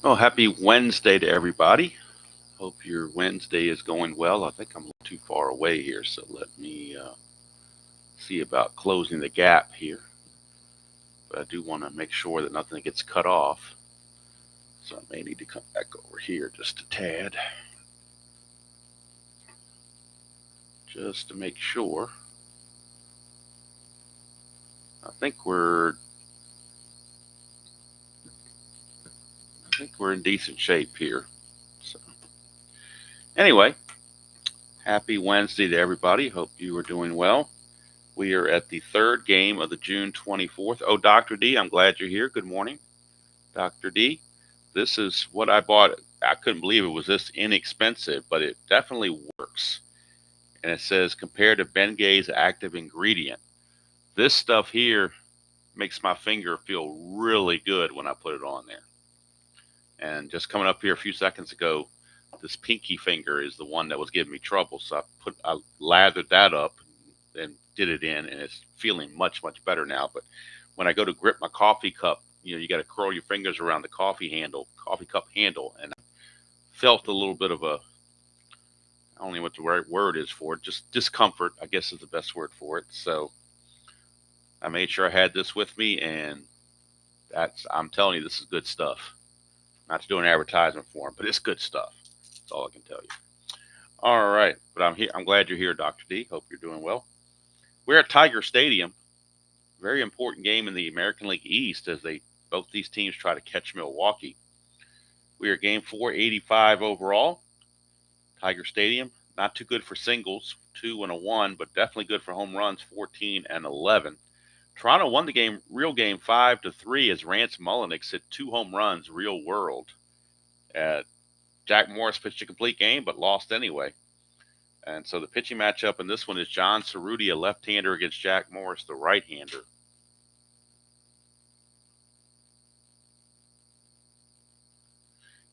Oh, happy Wednesday to everybody. Hope your Wednesday is going well. I think I'm a little too far away here, so let me see about closing the gap here. But I do want to make sure that nothing gets cut off. So I may need to come back over here just a tad, just to make sure. I think we're in decent shape here. So anyway, happy Wednesday to everybody. Hope you are doing well. We are at the third game of the June 24th. Oh, Dr. D, I'm glad you're here. Good morning, Dr. D. This is what I bought. I couldn't believe it was this inexpensive, but it definitely works. And it says compared to Bengay's active ingredient. This stuff here makes my finger feel really good when I put it on there. And just coming up here a few seconds ago, this pinky finger is the one that was giving me trouble. So I lathered that up and did it in, and it's feeling much better now. But when I go to grip my coffee cup, you got to curl your fingers around the coffee cup handle, and I felt a little bit of a, I don't know what the right word is for it, just discomfort, I guess is the best word for it. So I made sure I had this with me, and I'm telling you, this is good stuff. Not to do an advertisement for them, but it's good stuff. That's all I can tell you. All right, but I'm here. I'm glad you're here, Dr. D. Hope you're doing well. We're at Tiger Stadium. Very important game in the American League East as both these teams try to catch Milwaukee. We are game 485 overall. Tiger Stadium, not too good for singles, 2 and a 1, but definitely good for home runs, 14 and 11. Toronto won the real game 5-3 as Rance Mulliniks hit 2 home runs, real world. Jack Morris pitched a complete game, but lost anyway. And so the pitching matchup in this one is John Cerutti, a left-hander, against Jack Morris, the right-hander.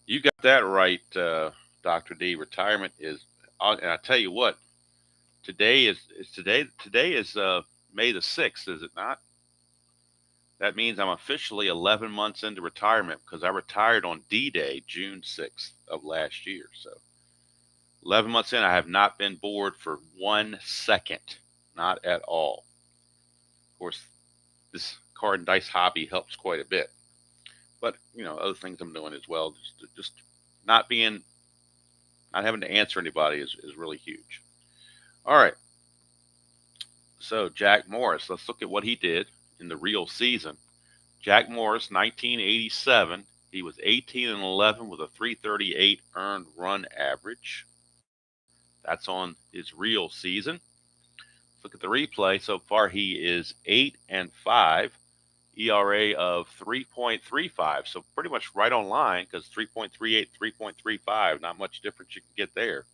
You got that right, Dr. D. Retirement is, and I tell you what, today is May the 6th, is it not? That means I'm officially 11 months into retirement because I retired on D-Day, June 6th of last year. So 11 months in, I have not been bored for 1 second, not at all. Of course, this card and dice hobby helps quite a bit. But, other things I'm doing as well, just not having to answer anybody is really huge. All right. So Jack Morris, let's look at what he did in the real season. Jack Morris, 1987, he was 18 and 11 with a 338 earned run average. That's on his real season. Look at the replay. So far, he is 8 and 5, ERA of 3.35. So pretty much right on line because 3.38, 3.35, not much difference you can get there.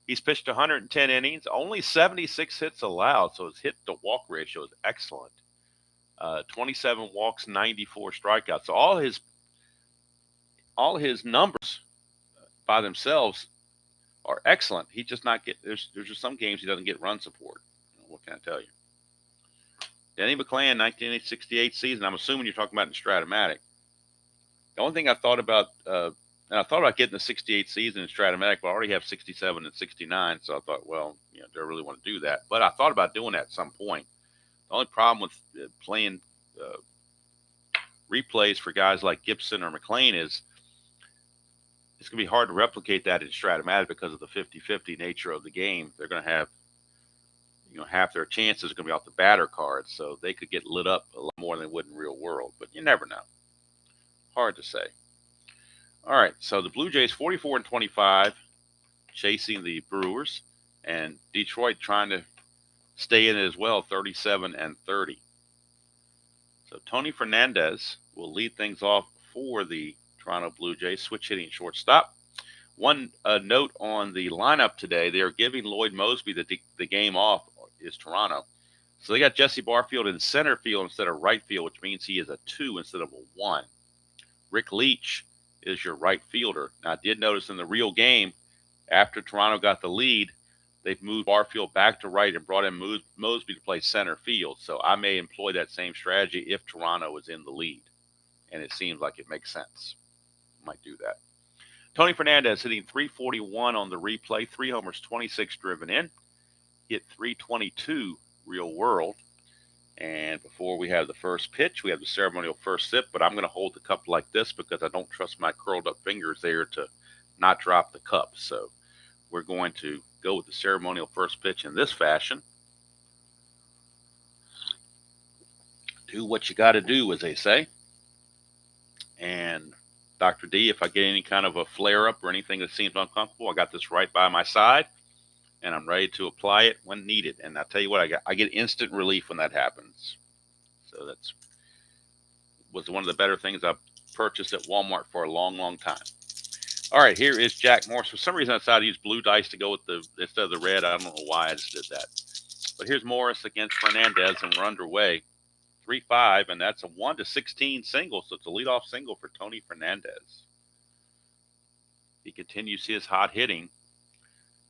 He's pitched 110 innings, only 76 hits allowed, so his hit-to-walk ratio is excellent. 27 walks, 94 strikeouts. So all his numbers by themselves are excellent. He just not get there's just some games he doesn't get run support. What can I tell you? Denny McClain, 1968 season. I'm assuming you're talking about in Strat-O-Matic. The only thing I thought about, and I thought about getting the 68 season in Strat-O-Matic, but I already have 67 and 69, so I thought, well, do I really want to do that? But I thought about doing that at some point. The only problem with playing replays for guys like Gibson or McClain is it's going to be hard to replicate that in Strat-O-Matic because of the 50-50 nature of the game. They're going to have, half their chances are going to be off the batter card, so they could get lit up a lot more than they would in real world. But you never know. Hard to say. All right, so the Blue Jays 44 and 25, chasing the Brewers, and Detroit trying to stay in it as well, 37 and 30. So Tony Fernandez will lead things off for the Toronto Blue Jays, switch hitting shortstop. One note on the lineup today, they are giving Lloyd Mosby the game off, is Toronto. So they got Jesse Barfield in center field instead of right field, which means he is a 2 instead of a 1. Rick Leach is your right fielder. Now, I did notice in the real game, after Toronto got the lead, they've moved Barfield back to right and brought in Mosby to play center field. So I may employ that same strategy if Toronto is in the lead. And it seems like it makes sense. Might do that. Tony Fernandez hitting 341 on the replay, 3 homers, 26 driven in. Hit 322 real world. And before we have the first pitch, we have the ceremonial first sip, but I'm going to hold the cup like this because I don't trust my curled up fingers there to not drop the cup. So we're going to go with the ceremonial first pitch in this fashion. Do what you got to do, as they say. And Dr. D, if I get any kind of a flare-up or anything that seems uncomfortable, I got this right by my side, and I'm ready to apply it when needed. And I'll tell you what, I get instant relief when that happens. So that's was one of the better things I've purchased at Walmart for a long, long time. All right, here is Jack Morris. For some reason, I decided to use blue dice to go with the instead of the red. I don't know why I just did that. But here's Morris against Fernandez, and we're underway. 3-5, and that's a 1-16 single, so it's a leadoff single for Tony Fernandez. He continues his hot hitting,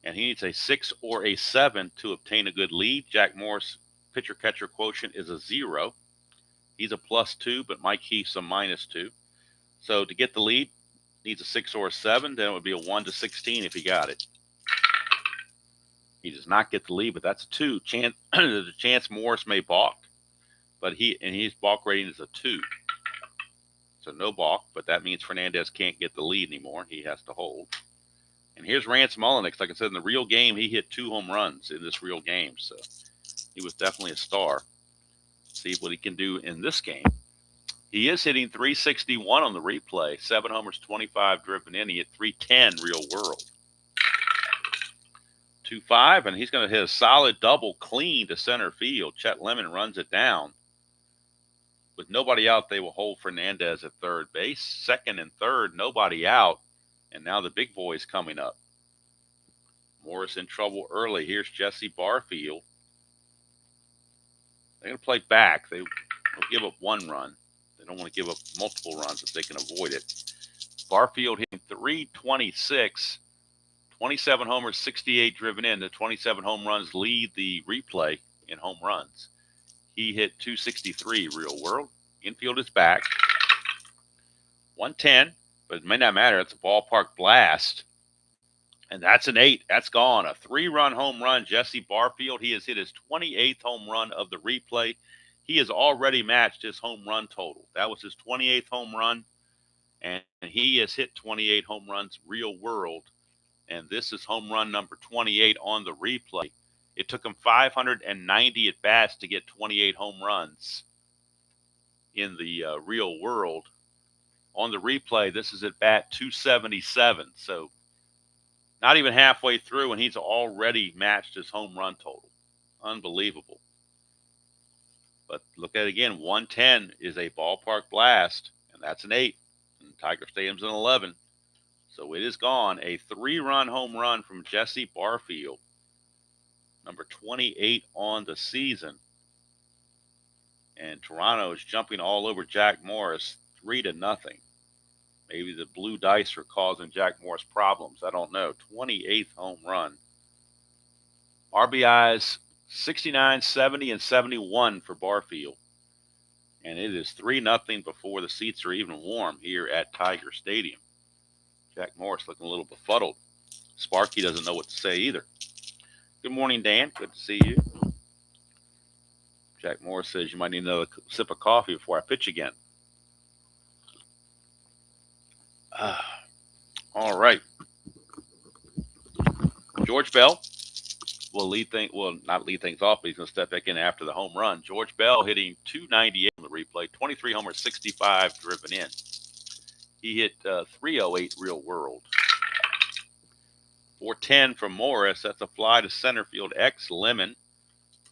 and he needs a 6 or a 7 to obtain a good lead. Jack Morris' pitcher-catcher quotient is a 0. He's a +2, but Mike Heath's a -2. So to get the lead, needs a 6 or a 7, then it would be a 1-16 if he got it. He does not get the lead, but that's a 2. There's a chance Morris may balk. But his balk rating is a 2. So no balk, but that means Fernandez can't get the lead anymore. He has to hold. And here's Rance Mulliniks. Like I said, in the real game, he hit 2 home runs in this real game. So he was definitely a star. See what he can do in this game. He is hitting 361 on the replay. 7 homers, 25 driven in. He hit 310 real world. 2-5, and he's going to hit a solid double clean to center field. Chet Lemon runs it down. With nobody out, they will hold Fernandez at third base. Second and third, nobody out. And now the big boy is coming up. Morris in trouble early. Here's Jesse Barfield. They're going to play back. They will give up 1 run. They don't want to give up multiple runs if they can avoid it. Barfield hitting 326, 27 homers, 68 driven in. The 27 home runs lead the replay in home runs. He hit 263 real world. Infield is back. 110, but it may not matter. It's a ballpark blast. And that's an 8. That's gone. A 3-run home run, Jesse Barfield. He has hit his 28th home run of the replay. He has already matched his home run total. That was his 28th home run. And he has hit 28 home runs real world. And this is home run number 28 on the replay. It took him 590 at bats to get 28 home runs in the real world. On the replay, this is at bat 277. So not even halfway through, and he's already matched his home run total. Unbelievable. But look at it again. 110 is a ballpark blast, and that's an 8. And Tiger Stadium's an 11. So it is gone. A 3-run home run from Jesse Barfield. Number 28 on the season. And Toronto is jumping all over Jack Morris 3-0. Maybe the blue dice are causing Jack Morris problems. I don't know. 28th home run. RBIs 69, 70, and 71 for Barfield. And it is 3-0 before the seats are even warm here at Tiger Stadium. Jack Morris looking a little befuddled. Sparky doesn't know what to say either. Good morning, Dan. Good to see you. Jack Morris says you might need another sip of coffee before I pitch again. All right. George Bell will not lead things off, but he's going to step back in after the home run. George Bell hitting 298 on the replay, 23 homers, 65 driven in. He hit 308 real world. 410 from Morris. That's a fly to center field. X Lemon.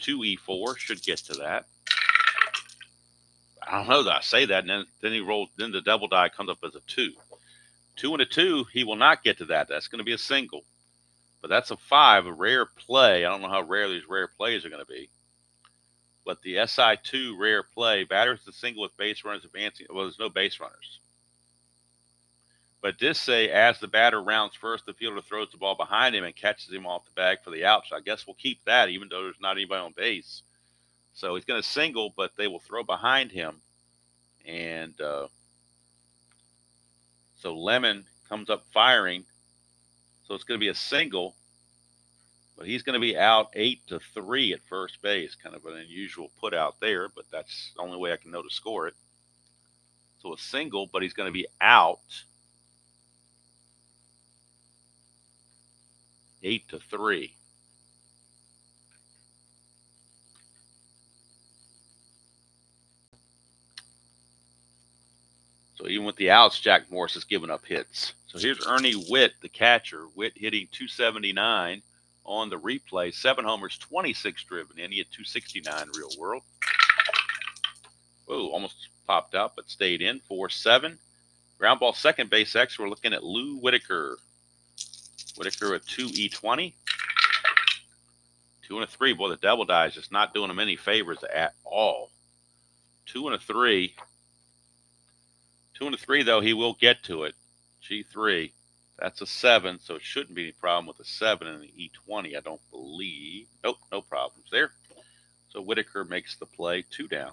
2E4. Should get to that. I don't know that I say that, and then he rolls. Then the double die comes up as a 2. 2 and a 2. He will not get to that. That's going to be a single. But that's a 5, a rare play. I don't know how rare these rare plays are going to be. But the SI2 rare play, batters the single with base runners advancing. Well, there's no base runners. But it did say, as the batter rounds first, the fielder throws the ball behind him and catches him off the bag for the out. So I guess we'll keep that, even though there's not anybody on base. So he's going to single, but they will throw behind him. And so So Lemon comes up firing. So it's going to be a single. But he's going to be out 8-3 at first base. Kind of an unusual put out there, but that's the only way I can know to score it. So a single, but he's going to be out 8-3. So even with the outs, Jack Morris is giving up hits. So here's Ernie Witt, the catcher. Witt hitting 279 on the replay. 7 homers, 26 driven in. He had 269 real world. Whoa, almost popped out, but stayed in. 4-7. Ground ball second base X. We're looking at Lou Whitaker. Whitaker a 2E20. 2 and a 3. Boy, the double die is just not doing him any favors at all. 2 and a 3. 2 and a 3, though, he will get to it. G3. That's a 7, so it shouldn't be any problem with a 7 and an E20, I don't believe. Nope, no problems there. So Whitaker makes the play. 2 down.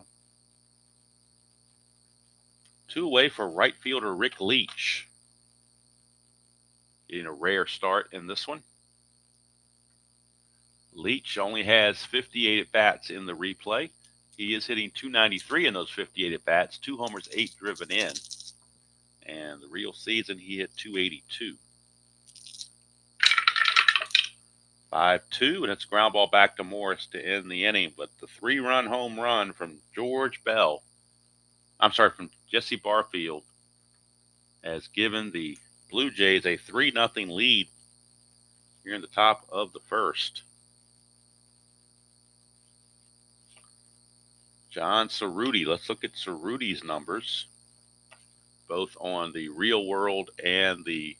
2 away for right fielder Rick Leach. Getting a rare start in this one. Leach only has 58 at-bats in the replay. He is hitting 293 in those 58 at-bats. 2 homers, 8 driven in. And the real season, he hit 282. 5-2, and it's a ground ball back to Morris to end the inning. But the 3-run home run from from Jesse Barfield has given the Blue Jays a 3-0 lead here in the top of the first. John Cerutti. Let's look at Cerutti's numbers, both on the real world and the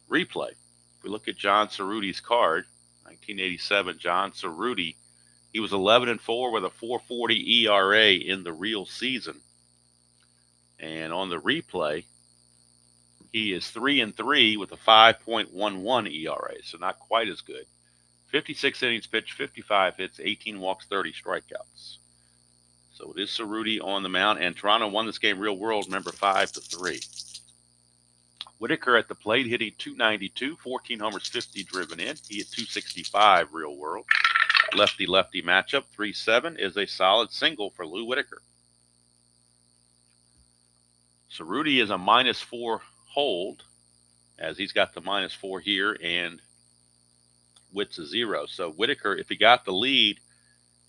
replay. If we look at John Cerutti's card, 1987 John Cerutti, he was 11-4 with a 4.40 ERA in the real season. And on the replay, he is 3-3 with a 5.11 ERA, so not quite as good. 56 innings pitched, 55 hits, 18 walks, 30 strikeouts. So it is Cerutti on the mound, and Toronto won this game real world, remember, 5-3. Whitaker at the plate hitting 292, 14 homers, 50 driven in. He hit 265 real world. Lefty-lefty matchup, 3-7 is a solid single for Lou Whitaker. Cerutti is a -4 hold, as he's got the -4 here, and Witt's a 0. So Whitaker, if he got the lead,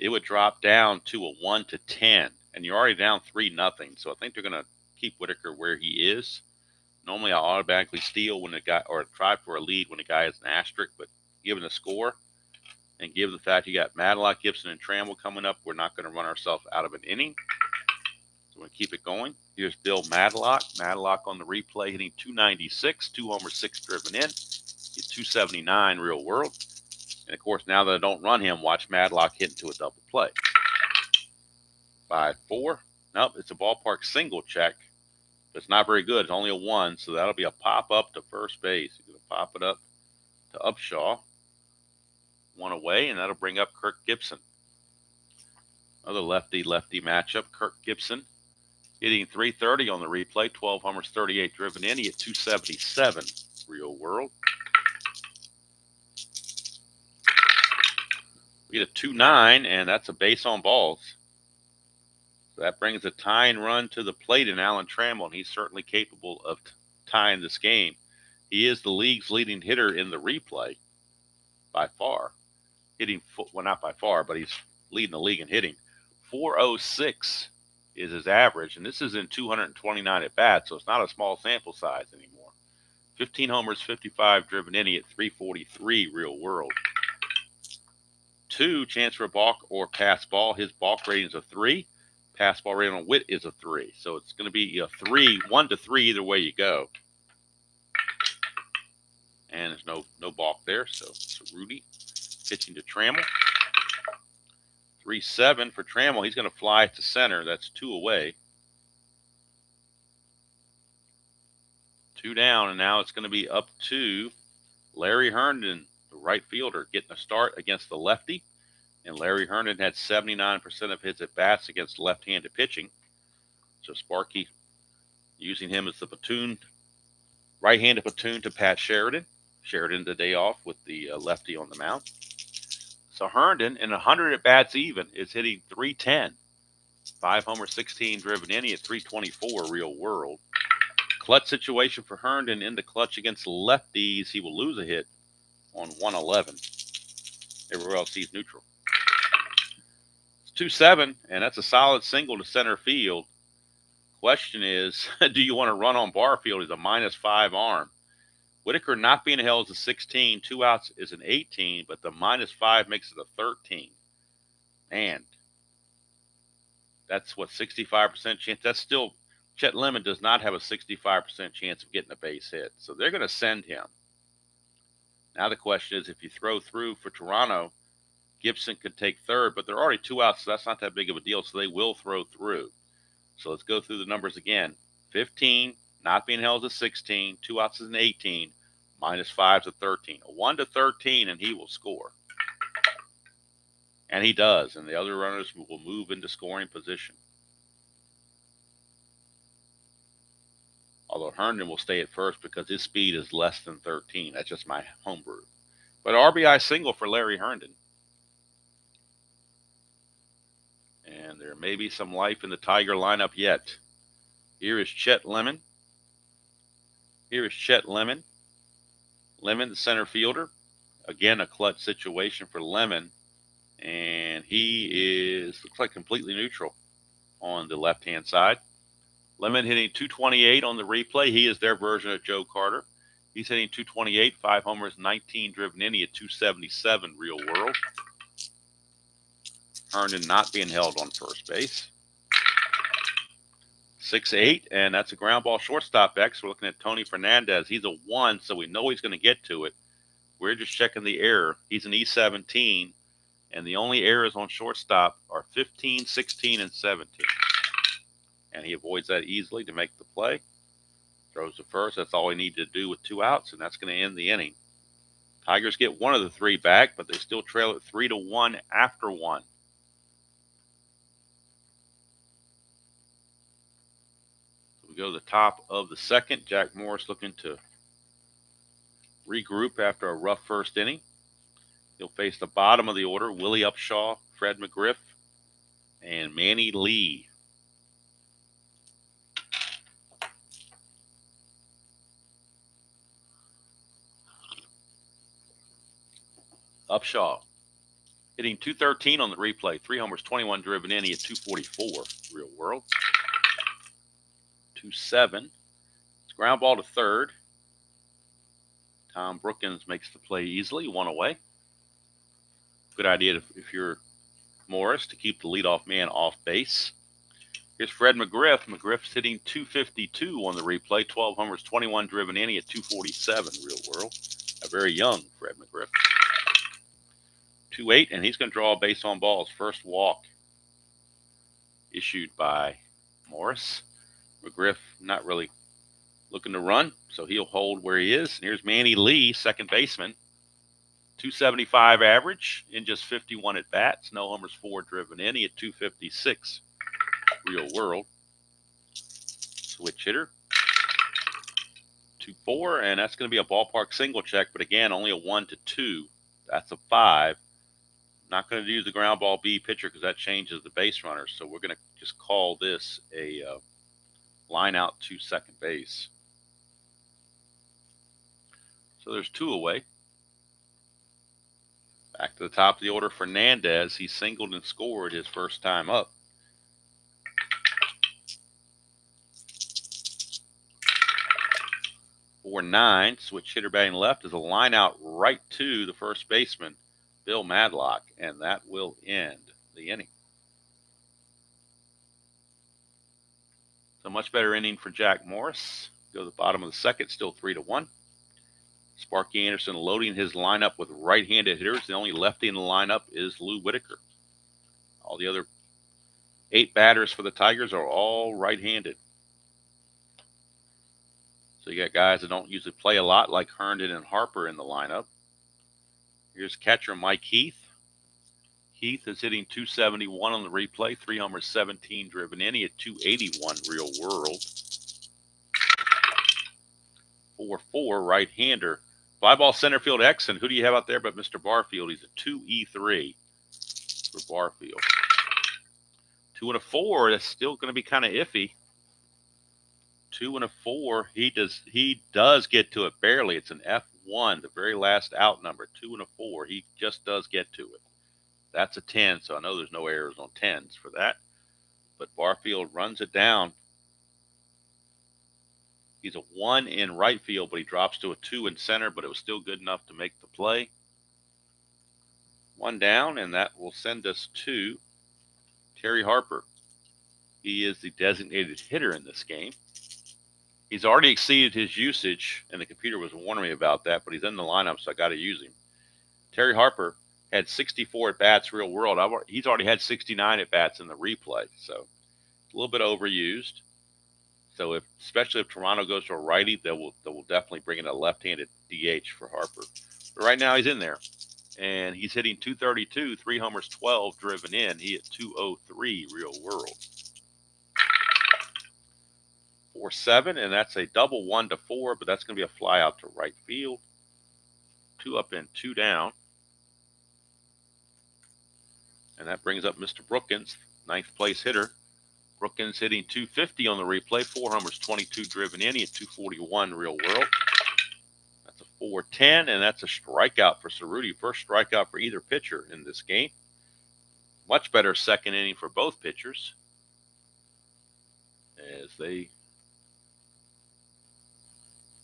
it would drop down to a 1-10, and you're already down 3-0. So I think they're going to keep Whitaker where he is. Normally, I automatically steal when a guy, or try for a lead when a guy has an asterisk, but given the score and given the fact you got Madlock, Gibson, and Trammell coming up, we're not going to run ourselves out of an inning. So we're going to keep it going. Here's Bill Madlock. Madlock on the replay hitting 296, 2 homers, 6 driven in. He's 279 real world. And, of course, now that I don't run him, watch Madlock hit into a double play. 5-4. Nope, it's a ballpark single check. It's not very good. It's only a 1, so that'll be a pop-up to first base. You're going to pop it up to Upshaw. 1 away, and that'll bring up Kirk Gibson. Another lefty-lefty matchup. Kirk Gibson hitting 330 on the replay. 12 homers, 38 driven in. He hit 277 real world. We get a 2-9, and that's a base on balls. So that brings a tying run to the plate in Alan Trammell, and he's certainly capable of tying this game. He is the league's leading hitter in the replay by far. Well, not by far, but he's leading the league in hitting. 406 is his average, and this is in 229 at-bats, so it's not a small sample size anymore. 15 homers, 55 driven in, at 343 real world. 2, chance for a balk or pass ball. His balk rating is a 3. Pass ball rating on Witt is a 3. So it's going to be a 1-3 either way you go. And there's no balk there. So Cerutti pitching to Trammell. 3-7 for Trammell. He's going to fly to center. That's 2 away. 2 down, and now it's going to be up to Larry Herndon, the right fielder, getting a start against the lefty. And Larry Herndon had 79% of his at-bats against left-handed pitching. So Sparky, using him as the platoon, right-handed platoon to Pat Sheridan. Sheridan the day off with the lefty on the mound. So Herndon, in 100 at bats even, is hitting .310. 5 homers, 16 driven in. He at .324 real world. Clutch situation for Herndon in the clutch against lefties. He will lose a hit on 111. Everywhere else he's neutral. It's 2-7, and that's a solid single to center field. Question is, do you want to run on Barfield? He's a -5 arm. Whitaker not being held is a 16. 2 outs is an 18, but the -5 makes it a 13. And that's what, 65% chance. That's still, Chet Lemon does not have a 65% chance of getting a base hit. So they're going to send him. Now the question is, if you throw through for Toronto, Gibson could take third, but they're already 2 outs, so that's not that big of a deal. So they will throw through. So let's go through the numbers again. 15, not being held is a 16. 2 outs is an 18. -5 is a 13. A 1 to 13, and he will score. And he does, and the other runners will move into scoring position. Although Herndon will stay at first because his speed is less than 13. That's just my homebrew. But RBI single for Larry Herndon. And there may be some life in the Tiger lineup yet. Here is Chet Lemon. Here is Chet Lemon. Lemon, the center fielder. Again, a clutch situation for Lemon. And he looks like completely neutral on the left-hand side. Lemon hitting .228 on the replay. He is their version of Joe Carter. He's hitting .228, 5 homers, 19 driven in. He at .277 real world. Herndon not being held on first base. 6-8, and that's a ground ball shortstop X. We're looking at Tony Fernandez. He's a 1, so we know he's going to get to it. We're just checking the error. He's an E17, and the only errors on shortstop are 15, 16, and 17. And he avoids that easily to make the play. Throws to first. That's all he needed to do with 2 outs, and that's going to end the inning. Tigers get 1 of the 3 back, but they still trail it 3-1 after 1. We go to the top of the second. Jack Morris looking to regroup after a rough first inning. He'll face the bottom of the order, Willie Upshaw, Fred McGriff, and Manny Lee. Upshaw hitting .213 on the replay. 3 homers, 21 driven in. He at .244 real world. 2-7. It's ground ball to third. Tom Brookins makes the play easily, 1 away. Good idea if you're Morris to keep the leadoff man off base. Here's Fred McGriff. McGriff's hitting .252 on the replay. 12 homers, 21 driven in. He at .247 real world. A very young Fred McGriff. 2-8, and he's going to draw a base on balls. First walk issued by Morris. McGriff not really looking to run, so he'll hold where he is. And here's Manny Lee, second baseman. .275 average in just 51 at bats. No homers, 4 driven in. He at .256 real world. Switch hitter. 2-4, and that's going to be a ballpark single check, but again, only a 1-2. That's a 5. Not going to do the ground ball B pitcher because that changes the base runner, so we're going to just call this a line out to second base. So there's 2 away. Back to the top of the order, Fernandez. He singled and scored his first time up. For 9, switch hitter batting left is a line out right to the first baseman, Bill Madlock, and that will end the inning. So much better inning for Jack Morris. Go to the bottom of the second, still 3-1. Sparky Anderson loading his lineup with right-handed hitters. The only lefty in the lineup is Lou Whitaker. All the other 8 batters for the Tigers are all right-handed. So you got guys that don't usually play a lot, like Herndon and Harper in the lineup. Here's catcher Mike Heath. Heath is hitting .271 on the replay. 3 homers, 17 driven in. He at .281 real world. 4-4 right-hander. Fly ball center field Exon. Who do you have out there but Mr. Barfield? He's a 2-E-3 for Barfield. 2 and a 4. That's still going to be kind of iffy. 2 and a 4. He does get to it barely. It's an F1, the very last out number. 2 and a 4. He just does get to it. That's a 10, so I know there's no errors on 10s for that. But Barfield runs it down. He's a 1 in right field, but he drops to a 2 in center, but it was still good enough to make the play. 1 down, and that will send us to Terry Harper. He is the designated hitter in this game. He's already exceeded his usage, and the computer was warning me about that, but he's in the lineup, so I got to use him. Terry Harper had 64 at-bats real world. He's already had 69 at-bats in the replay, so a little bit overused. So especially if Toronto goes to a righty, they will definitely bring in a left-handed DH for Harper. But right now he's in there, and he's hitting .232, 3 homers, 12 driven in. He hit .203 real world. 4-7, and that's a double 1-4, but that's going to be a fly out to right field. 2 up and 2 down. And that brings up Mr. Brookins, 9th place hitter. Brookins hitting .250 on the replay, 4 homers, 22 driven in. He hit .241 real world. That's a 4-10, and that's a strikeout for Cerutti. First strikeout for either pitcher in this game. Much better second inning for both pitchers as they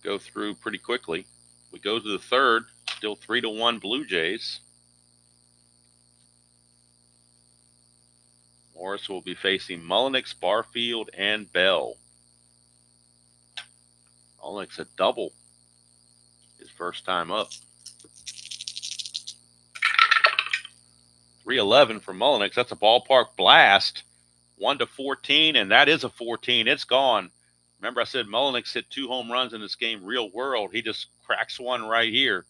go through pretty quickly. We go to the third, still 3-1 Blue Jays. Morris will be facing Mullenix, Barfield, and Bell. Mullenix a double his first time up. 3-11 for Mullenix. That's a ballpark blast. 1-14, and that is a 14. It's gone. Remember I said Mullenix hit 2 home runs in this game real world. He just cracks one right here.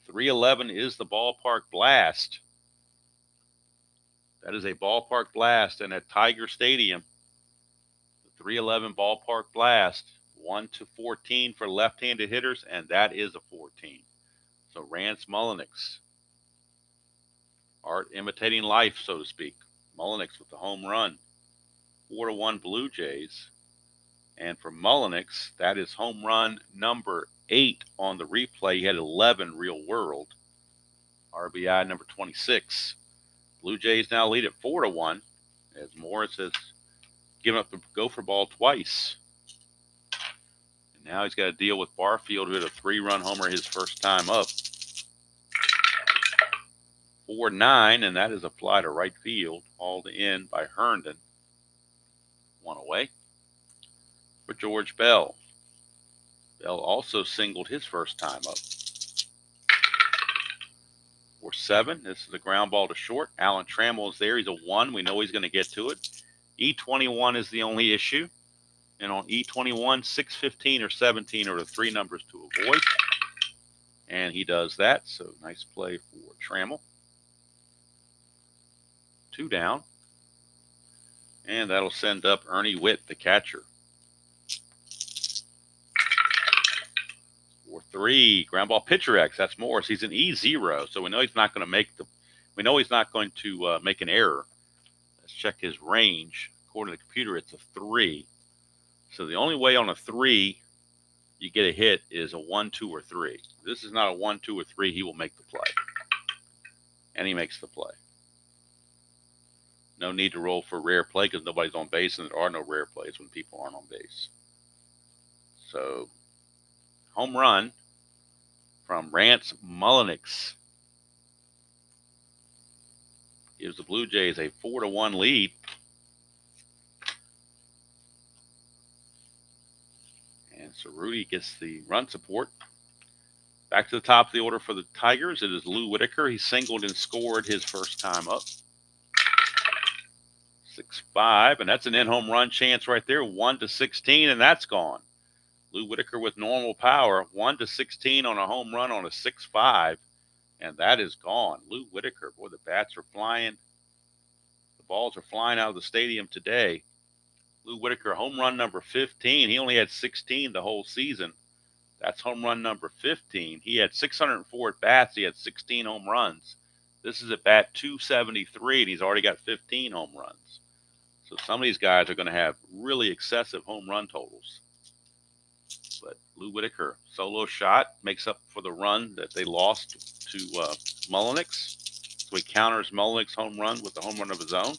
3-11 is the ballpark blast. That is a ballpark blast, and at Tiger Stadium, the 3-11 ballpark blast, 1-14 for left-handed hitters, and that is a 14. So Rance Mullenix, art imitating life, so to speak. Mullenix with the home run. 4-1 Blue Jays. And for Mullenix, that is home run number 8 on the replay. He had 11 real world. RBI number 26. Blue Jays now lead at 4-1 as Morris has given up the gopher ball twice. And now he's got to deal with Barfield, who had a 3-run homer his first time up. 4-9, and that is a fly to right field, hauled in by Herndon. 1 away for George Bell. Bell also singled his first time up. 4-7. This is a ground ball to short. Alan Trammell is there. He's a 1. We know he's going to get to it. E21 is the only issue. And on E21, 6, or 17 are the 3 numbers to avoid. And he does that. So nice play for Trammell. 2 down. And that'll send up Ernie Witt, the catcher. 4-3, ground ball pitcher X. That's Morris. He's an E0, so we know he's not going to make make an error. Let's check his range. According to the computer, it's a 3. So the only way on a 3 you get a hit is a 1, 2, or 3. If this is not a 1, 2, or 3, he will make the play. And he makes the play. No need to roll for rare play because nobody's on base, and there are no rare plays when people aren't on base. So, home run from Rance Mullenix gives the Blue Jays a 4-1 lead. And Cerutti gets the run support. Back to the top of the order for the Tigers. It is Lou Whitaker. He singled and scored his first time up. 6-5, and that's an in-home run chance right there. 1-16, and that's gone. Lou Whitaker with normal power. 1-16 on a home run on a 6-5, and that is gone. Lou Whitaker, boy, the bats are flying. The balls are flying out of the stadium today. Lou Whitaker, home run number 15. He only had 16 the whole season. That's home run number 15. He had 604 at bats. He had 16 home runs. This is at bat 273, and he's already got 15 home runs. So some of these guys are going to have really excessive home run totals. But Lou Whitaker, solo shot, makes up for the run that they lost to Mullenix. So he counters Mullenix's home run with the home run of his own.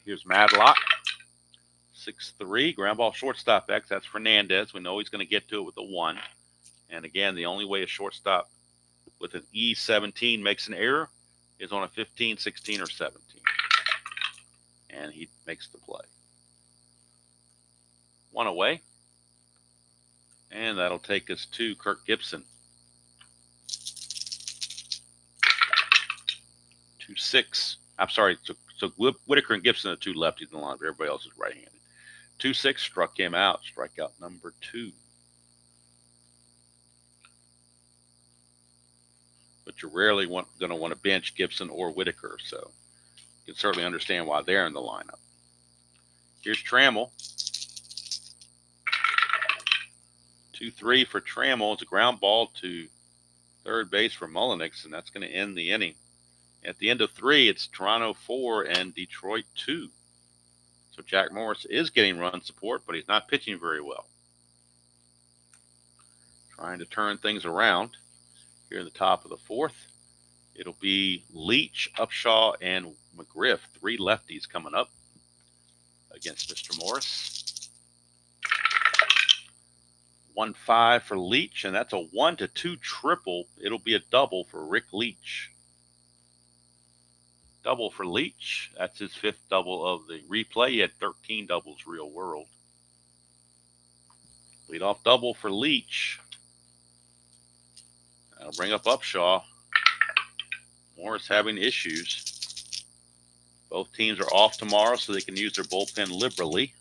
Here's Madlock, 6-3, ground ball shortstop X. That's Fernandez. We know he's going to get to it with a 1. And again, the only way a shortstop with an E17 makes an error is on a 15, 16, or 17. And he makes the play. 1 away. And that'll take us to Kirk Gibson. 2-6. I'm sorry. So Whitaker and Gibson are 2 lefties in the lineup. Everybody else is right-handed. 2-6 struck him out. Strikeout number 2. But you're rarely going to want to bench Gibson or Whitaker, so you can certainly understand why they're in the lineup. Here's Trammell. 2-3 for Trammell. It's a ground ball to third base for Mullenix, and that's going to end the inning. At the end of 3, it's Toronto 4 and Detroit 2. So Jack Morris is getting run support, but he's not pitching very well. Trying to turn things around. Here in the top of the 4th, it'll be Leach, Upshaw, and McGriff. 3 lefties coming up against Mr. Morris. 1-5 for Leach, and that's a 1-2 triple. It'll be a double for Rick Leach. Double for Leach. That's his 5th double of the replay. He had 13 doubles real world. Leadoff double for Leach. That'll bring up Upshaw. Morris having issues. Both teams are off tomorrow, so they can use their bullpen liberally.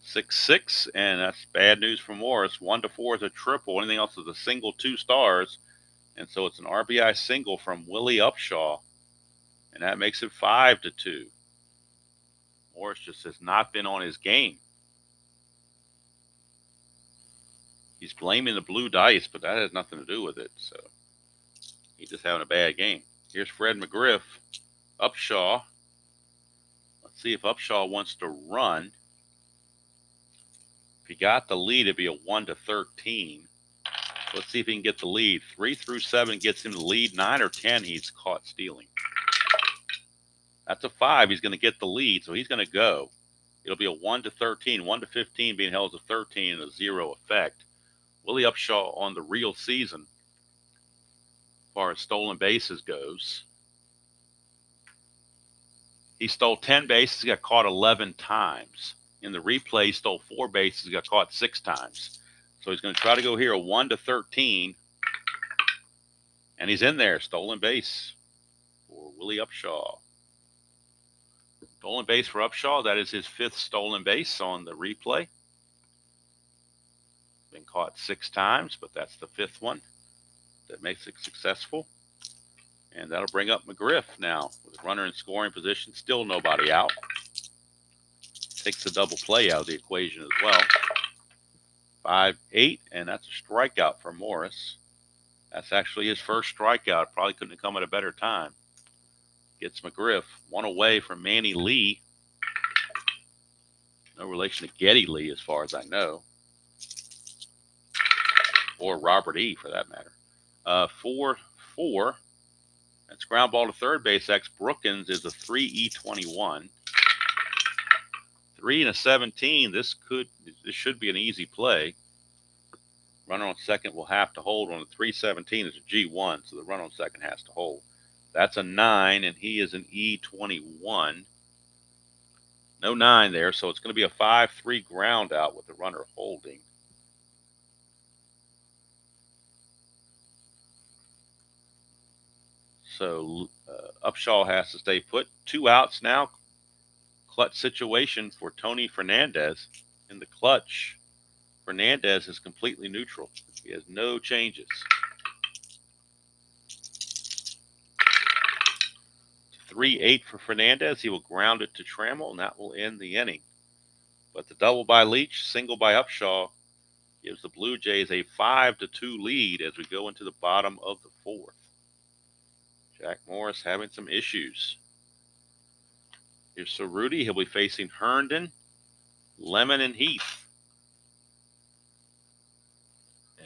6-6, and that's bad news for Morris. 1-4 is a triple. Anything else is a single, 2 stars. And so it's an RBI single from Willie Upshaw, and that makes it 5-2. Morris just has not been on his game. He's blaming the blue dice, but that has nothing to do with it. So he's just having a bad game. Here's Fred McGriff. Upshaw. Let's see if Upshaw wants to run. If he got the lead, it'd be a 1-13. Let's see if he can get the lead. 3 through 7 gets him the lead. 9 or 10, he's caught stealing. That's a 5. He's going to get the lead, so he's going to go. It'll be a 1-13. 1-15 being held as a 13 and a 0 effect. Willie Upshaw on the real season, as far as stolen bases goes. He stole 10 bases, got caught 11 times. In the replay, he stole 4 bases, got caught 6 times. So he's going to try to go here a 1-13. And he's in there, stolen base for Willie Upshaw. Stolen base for Upshaw. That is his 5th stolen base on the replay. Been caught 6 times, but that's the 5th one that makes it successful. And that'll bring up McGriff now with a runner in scoring position. Still nobody out. Takes the double play out of the equation as well. 5-8, and that's a strikeout for Morris. That's actually his first strikeout. Probably couldn't have come at a better time. Gets McGriff. 1 away from Manny Lee. No relation to Geddy Lee as far as I know. Or Robert E. for that matter. 4-4. That's ground ball to third base. X Brookins is a 3E21. 3 and a 17. This should be an easy play. Runner on second will have to hold on a 3-17 is a G1, so the runner on second has to hold. That's a 9, and he is an E21. No 9 there, so it's going to be a 5-3 ground out with the runner holding. So Upshaw has to stay put. 2 outs now. Clutch situation for Tony Fernandez. In the clutch, Fernandez is completely neutral. He has no changes. 3-8 for Fernandez. He will ground it to Trammell, and that will end the inning. But the double by Leach, single by Upshaw, gives the Blue Jays a 5-2 lead as we go into the bottom of the fourth. Jack Morris having some issues. Here's Cerutti. He'll be facing Herndon, Lemon, and Heath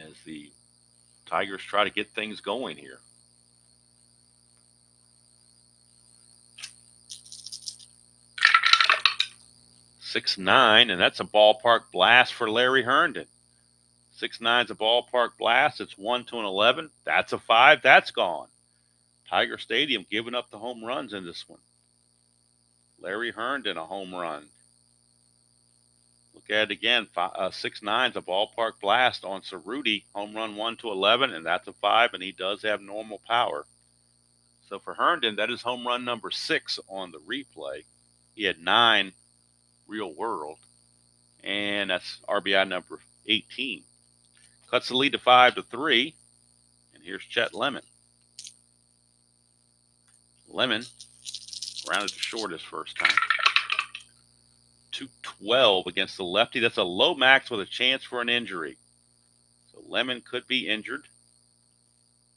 as the Tigers try to get things going here. .6'9", and that's a ballpark blast for Larry Herndon. 6'9's a ballpark blast. It's 1-11. That's a 5. That's gone. Tiger Stadium giving up the home runs in this one. Larry Herndon, a home run. Look at it again. 6'9's a ballpark blast on Cerutti. Home run 1-11, and that's a 5, and he does have normal power. So for Herndon, that is home run number 6 on the replay. He had 9 real world, and that's RBI number 18. Cuts the lead to 5-3, and here's Chet Lemon. Lemon rounded to short his first time. 212 against the lefty. That's a low max with a chance for an injury. So Lemon could be injured.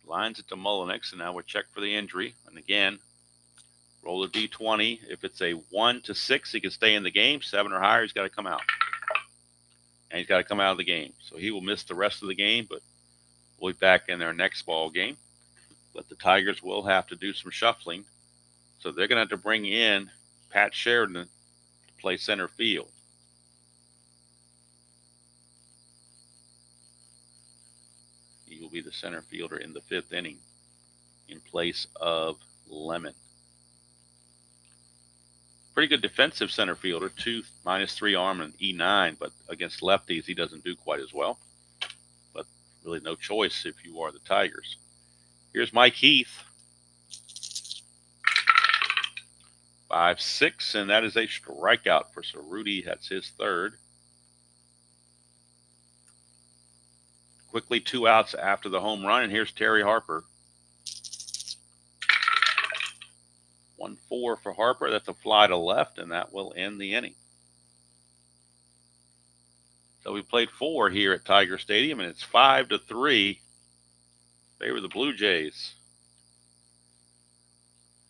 Lines it to Mullenix, and now we'll check for the injury. And again, roll a D20. If it's a 1-6, he can stay in the game. 7 or higher, he's got to come out. And he's got to come out of the game. So he will miss the rest of the game, but we'll be back in their next ball game. But the Tigers will have to do some shuffling. So they're going to have to bring in Pat Sheridan to play center field. He will be the center fielder in the 5th inning in place of Lemon. Pretty good defensive center fielder, 2-3 arm and E9, but against lefties he doesn't do quite as well. But really no choice if you are the Tigers. Here's Mike Heath. 5-6, and that is a strikeout for Cerutti. That's his 3rd. Quickly 2 outs after the home run, and here's Terry Harper. 1-4 for Harper. That's a fly to left, and that will end the inning. So we played 4 here at Tiger Stadium, and it's 5-3. Favor the Blue Jays.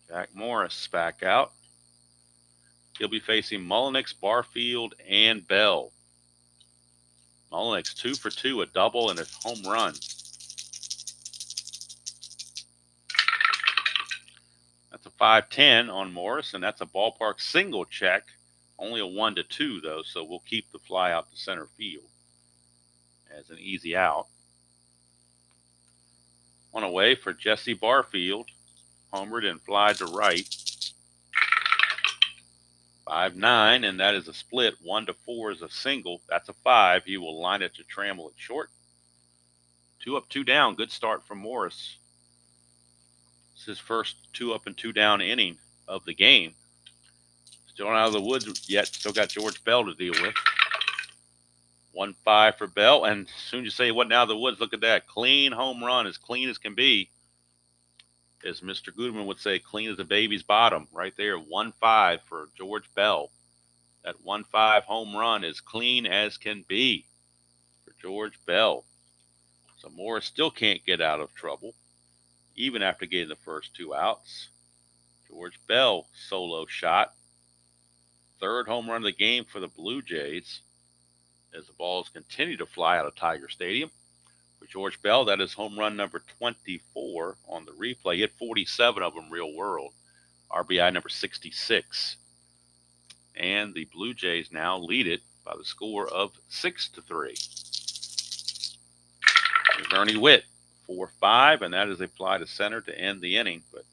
Jack Morris back out. He'll be facing Mullenix, Barfield, and Bell. Mullenix 2 for 2, a double and a home run. That's a 5-10 on Morris, and that's a ballpark single check. Only a 1-2, though, so we'll keep the fly out to center field as an easy out. One away for Jesse Barfield. Homered and fly to right. 5-9, and that is a split. 1-4 is a single. That's a 5. He will line it to Trammell at short. 2 up, 2 down. Good start from Morris. It's his first 2 up and 2 down inning of the game. Still not out of the woods yet. Still got George Bell to deal with. 1-5 for Bell, and as soon as you say he wasn't out of the woods, look at that. Clean home run, as clean as can be. As Mr. Goodman would say, clean as a baby's bottom. Right there, 1-5 for George Bell. That 1-5 home run is clean as can be for George Bell. So Morris still can't get out of trouble, even after getting the first 2 outs. George Bell, solo shot. 3rd home run of the game for the Blue Jays as the balls continue to fly out of Tiger Stadium. For George Bell, that is home run number 24 on the replay. He had 47 of them real world. RBI number 66. And the Blue Jays now lead it by the score of 6-3. Here's Ernie Witt, 4-5, and that is a fly to center to end the inning. But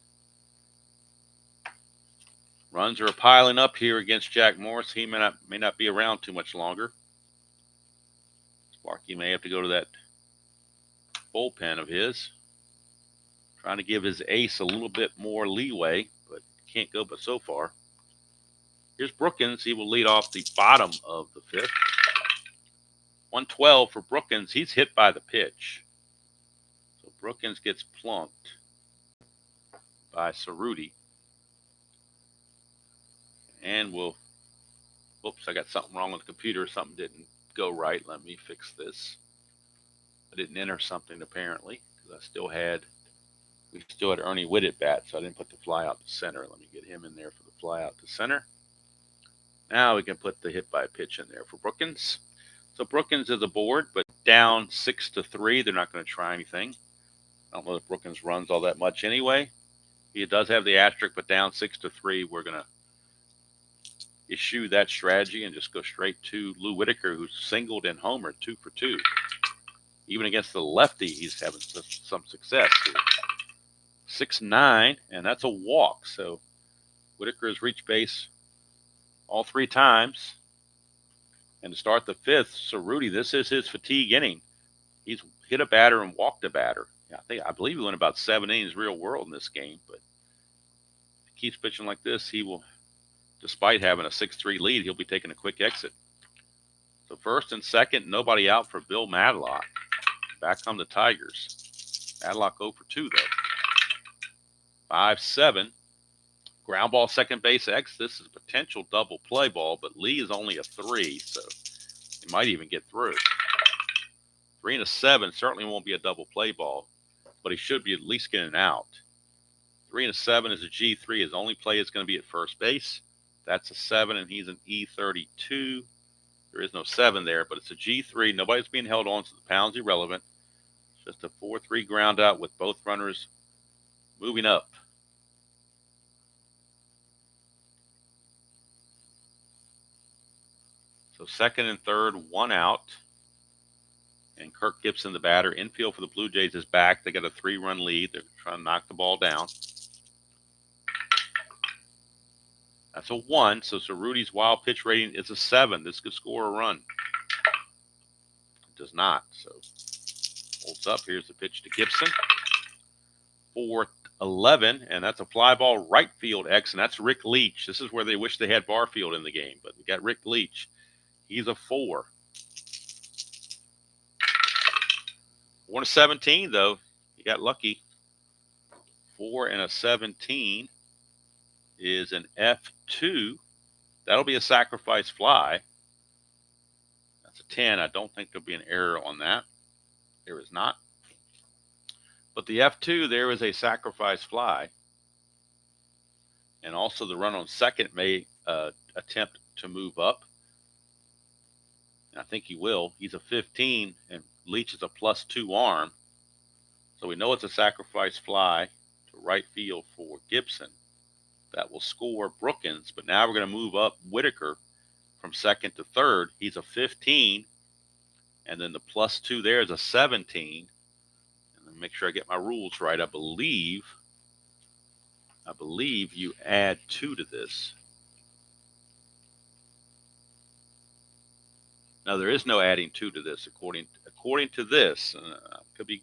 runs are piling up here against Jack Morris. He may not be around too much longer. Sparky may have to go to that bullpen of his, trying to give his ace a little bit more leeway, but can't go but so far. Here's Brookins. He will lead off the bottom of the 5th. 1-12 for Brookins. He's hit by the pitch. So Brookins gets plunked by Cerutti. And oops, I got something wrong with the computer. Something didn't go right. Let me fix this. didn't enter something apparently because we still had Ernie Witt at bat, so I didn't put the fly out to center. Let me get him in there for the fly out to center. Now we can put the hit by pitch in there for Brookins. So Brookins is aboard, but down 6-3. They're not going to try anything. I don't know if Brookins runs all that much anyway. He does have the asterisk, but down 6-3. We're going to eschew that strategy and just go straight to Lou Whitaker, who's singled and homered 2 for 2. Even against the lefty, he's having some success here. 6-9, and that's a walk. So Whitaker has reached base all 3 times. And to start the 5th, Cerutti, this is his fatigue inning. He's hit a batter and walked a batter. I believe he went about 7 innings real world in this game, but if he keeps pitching like this, he will, despite having a 6-3 lead, he'll be taking a quick exit. So first and second, nobody out for Bill Madlock. Back come the Tigers. Madlock 0 for 2 though. 5-7. Ground ball, second base X. This is a potential double play ball, but Lee is only a 3, so he might even get through. 3-7 certainly won't be a double play ball, but he should be at least getting out. 3-7 is a G3. His only play is going to be at first base. That's a 7, and he's an E32. There is no 7 there, but it's a G3. Nobody's being held on, so the pound's irrelevant. Just a 4-3 ground out with both runners moving up. So second and third, 1 out. And Kirk Gibson, the batter, infield for the Blue Jays is back. They got a 3-run lead. They're trying to knock the ball down. That's a 1. So Cerutti's wild pitch rating is a 7. This could score a run. It does not. So holds up. Here's the pitch to Gibson. 4-11, and that's a fly ball right field X, and that's Rick Leach. This is where they wish they had Barfield in the game, but we got Rick Leach. He's a 4. 4-17, though. You got lucky. 4-17 is an F2. That'll be a sacrifice fly. That's a 10. I don't think there'll be an error on that. There is not. But the F2, there is a sacrifice fly. And also the run on second may attempt to move up. I think he will. He's a 15, and Leach is a +2 arm. So we know it's a sacrifice fly to right field for Gibson. That will score Brookins, but now we're going to move up Whitaker from second to third. He's a 15, and then the +2 there is a 17. And then make sure I get my rules right. I believe you add 2 to this. Now, there is no adding 2 to this, according to this. I could be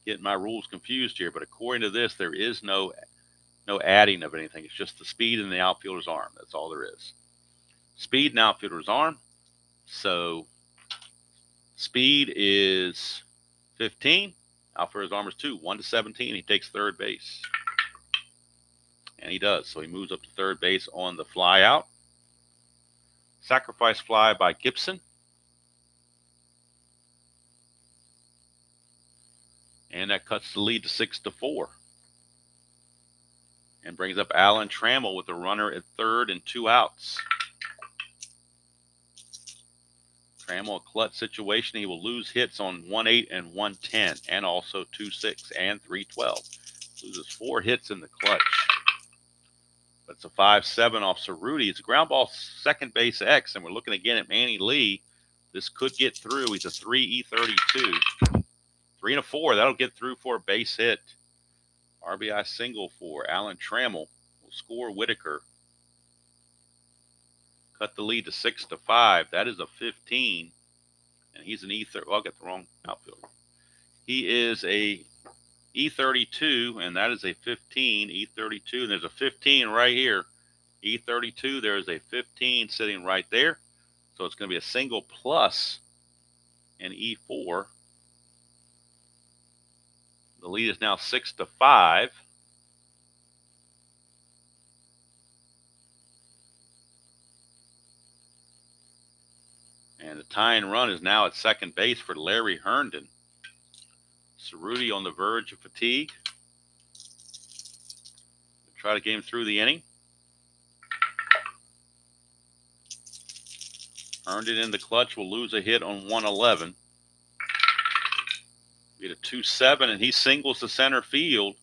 getting my rules confused here, but according to this, there is no adding of anything. It's just the speed in the outfielder's arm. That's all there is. Speed in the outfielder's arm. So speed is 15. Outfielder's arm is 2. 1-17. He takes third base. And he does. So he moves up to third base on the fly out. Sacrifice fly by Gibson. And that cuts the lead to 6-4. And brings up Alan Trammell with a runner at third and 2 outs. Trammell, a clutch situation. He will lose hits on 1-8 and 1-10, and also 2-6 and 3-12. Loses 4 hits in the clutch. But it's a 5-7 off Cerutti. It's a ground ball second base X, and we're looking again at Manny Lee. This could get through. He's a 3 E32. 3 and a 4. That'll get through for a base hit. RBI single for Alan Trammell. Will score Whitaker. Cut the lead to 6-5. That is a 15. And he's an E30. Well, I'll get the wrong outfielder. He is a E32, and that is a 15. E32, and there's a 15 right here. E32, there's a 15 sitting right there. So it's going to be a single plus an E4. The lead is now 6-5. And the tying run is now at second base for Larry Herndon. Cerutti on the verge of fatigue. Try to get him through the inning. Earned it in the clutch. Will lose a hit on 111. Get a 2-7, and he singles to center field.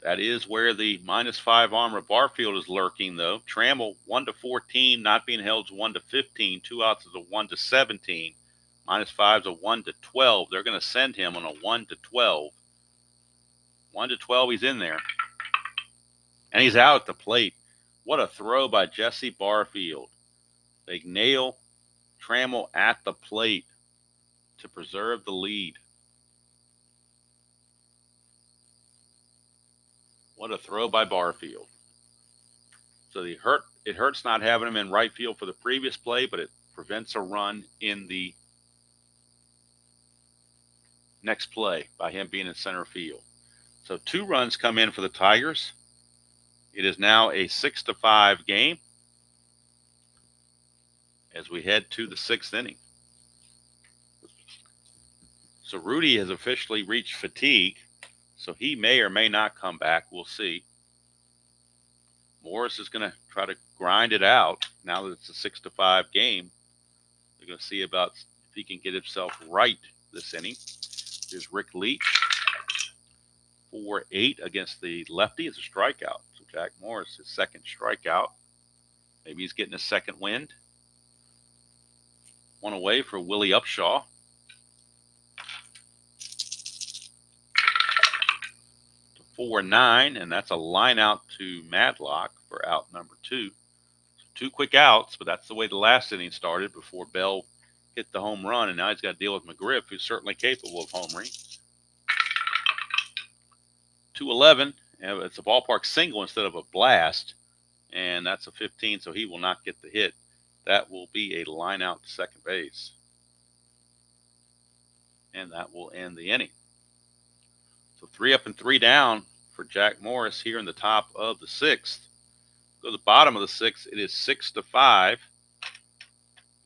That is where the -5 armor Barfield is lurking, though. Trammell 1-14, not being held 1-15. 2 outs is a 1-17. -5 is a 1-12. They're going to send him on a 1-12. 1-12, he's in there. And he's out at the plate. What a throw by Jesse Barfield. They nail Trammell at the plate to preserve the lead. What a throw by Barfield. So it hurts not having him in right field for the previous play, but it prevents a run in the next play by him being in center field. So 2 runs come in for the Tigers. It is now a 6-5 game as we head to the 6th inning. Cerutti has officially reached fatigue, so he may or may not come back. We'll see. Morris is going to try to grind it out now that it's a 6-5 game. They're going to see about if he can get himself right this inning. Here's Rick Leach. 4-8 against the lefty. It's a strikeout. So Jack Morris, his second strikeout. Maybe he's getting a second wind. 1 away for Willie Upshaw. 4-9, and that's a line out to Madlock for out number 2. So 2 quick outs, but that's the way the last inning started before Bell hit the home run, and now he's got to deal with McGriff, who's certainly capable of homering. 2-11, and it's a ballpark single instead of a blast, and that's a 15, so he will not get the hit. That will be a line out to second base, and that will end the inning. So 3 up and 3 down for Jack Morris here in the top of the 6th. Go to the bottom of the 6th. It is 6-5.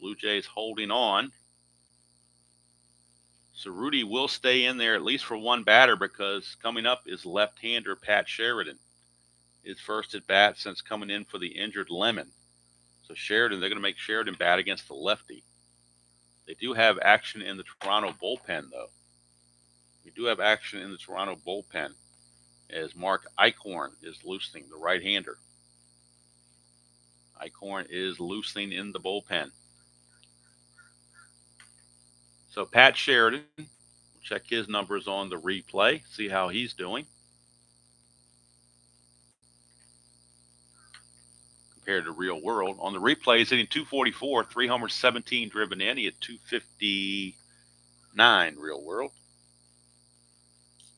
Blue Jays holding on. Cerutti will stay in there at least for 1 batter because coming up is left-hander Pat Sheridan. His first at bat since coming in for the injured Lemon. So Sheridan, they're going to make Sheridan bat against the lefty. They do have action in the Toronto bullpen, though. We do have action in the Toronto bullpen as Mark Eichhorn is loosening, the right-hander. Eichhorn is loosening in the bullpen. So Pat Sheridan, we'll check his numbers on the replay, see how he's doing. Compared to real world. On the replay, he's hitting .244, 3 homers, 17 driven in. He had .259 real world.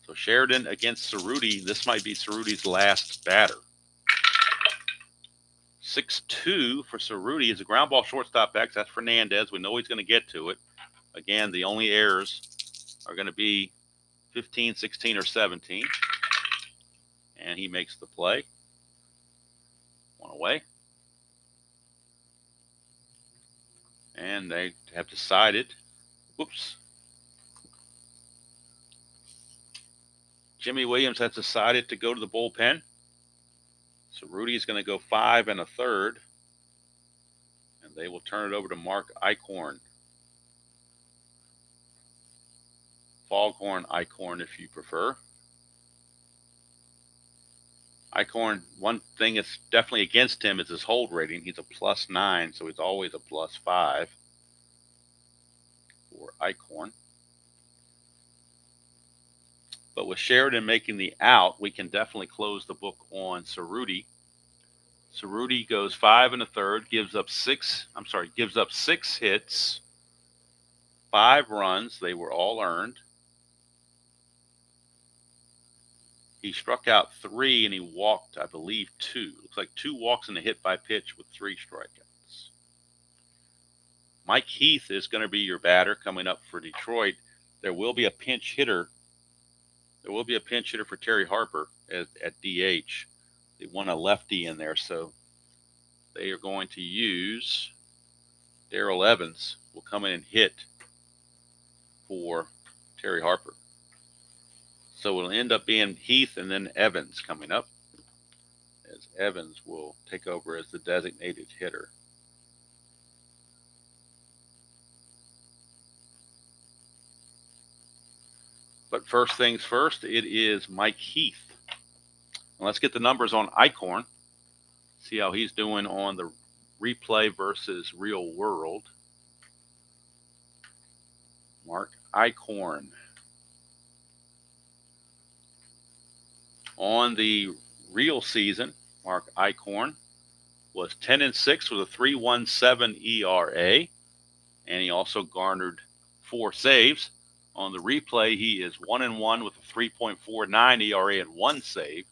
So Sheridan against Cerutti. This might be Cerutti's last batter. 6-2 for Cerutti is a ground ball shortstop X. That's Fernandez. We know he's going to get to it. Again, the only errors are going to be 15, 16, or 17. And he makes the play. 1 away. And they have decided, whoops. Jimmy Williams has decided to go to the bullpen. Cerutti is going to go 5 1/3. And they will turn it over to Mark Eichhorn. Foghorn Eichhorn, if you prefer. Eichhorn, one thing that's definitely against him is his hold rating. He's a +9, so he's always a +5 for Eichhorn. But with Sheridan making the out, we can definitely close the book on Cerutti. Cerutti goes 5 1/3, gives up 6 hits, 5 runs. They were all earned. He struck out 3 and he walked, I believe, 2. Looks like 2 walks and a hit by pitch with 3 strikeouts. Mike Heath is going to be your batter coming up for Detroit. There will be a pinch hitter. There will be a pinch hitter for Terry Harper at DH. They want a lefty in there, so they are going to use Darrell Evans. Will come in and hit for Terry Harper. So it'll end up being Heath and then Evans coming up, as Evans will take over as the designated hitter. But first things first, it is Mike Heath. And let's get the numbers on Eichhorn. See how he's doing on the replay versus real world. Mark Eichhorn. On the real season, Mark Eichhorn was 10-6 with a 3.17 ERA, and he also garnered 4 saves. On the replay, he is 1-1 with a 3.49 ERA and 1 save.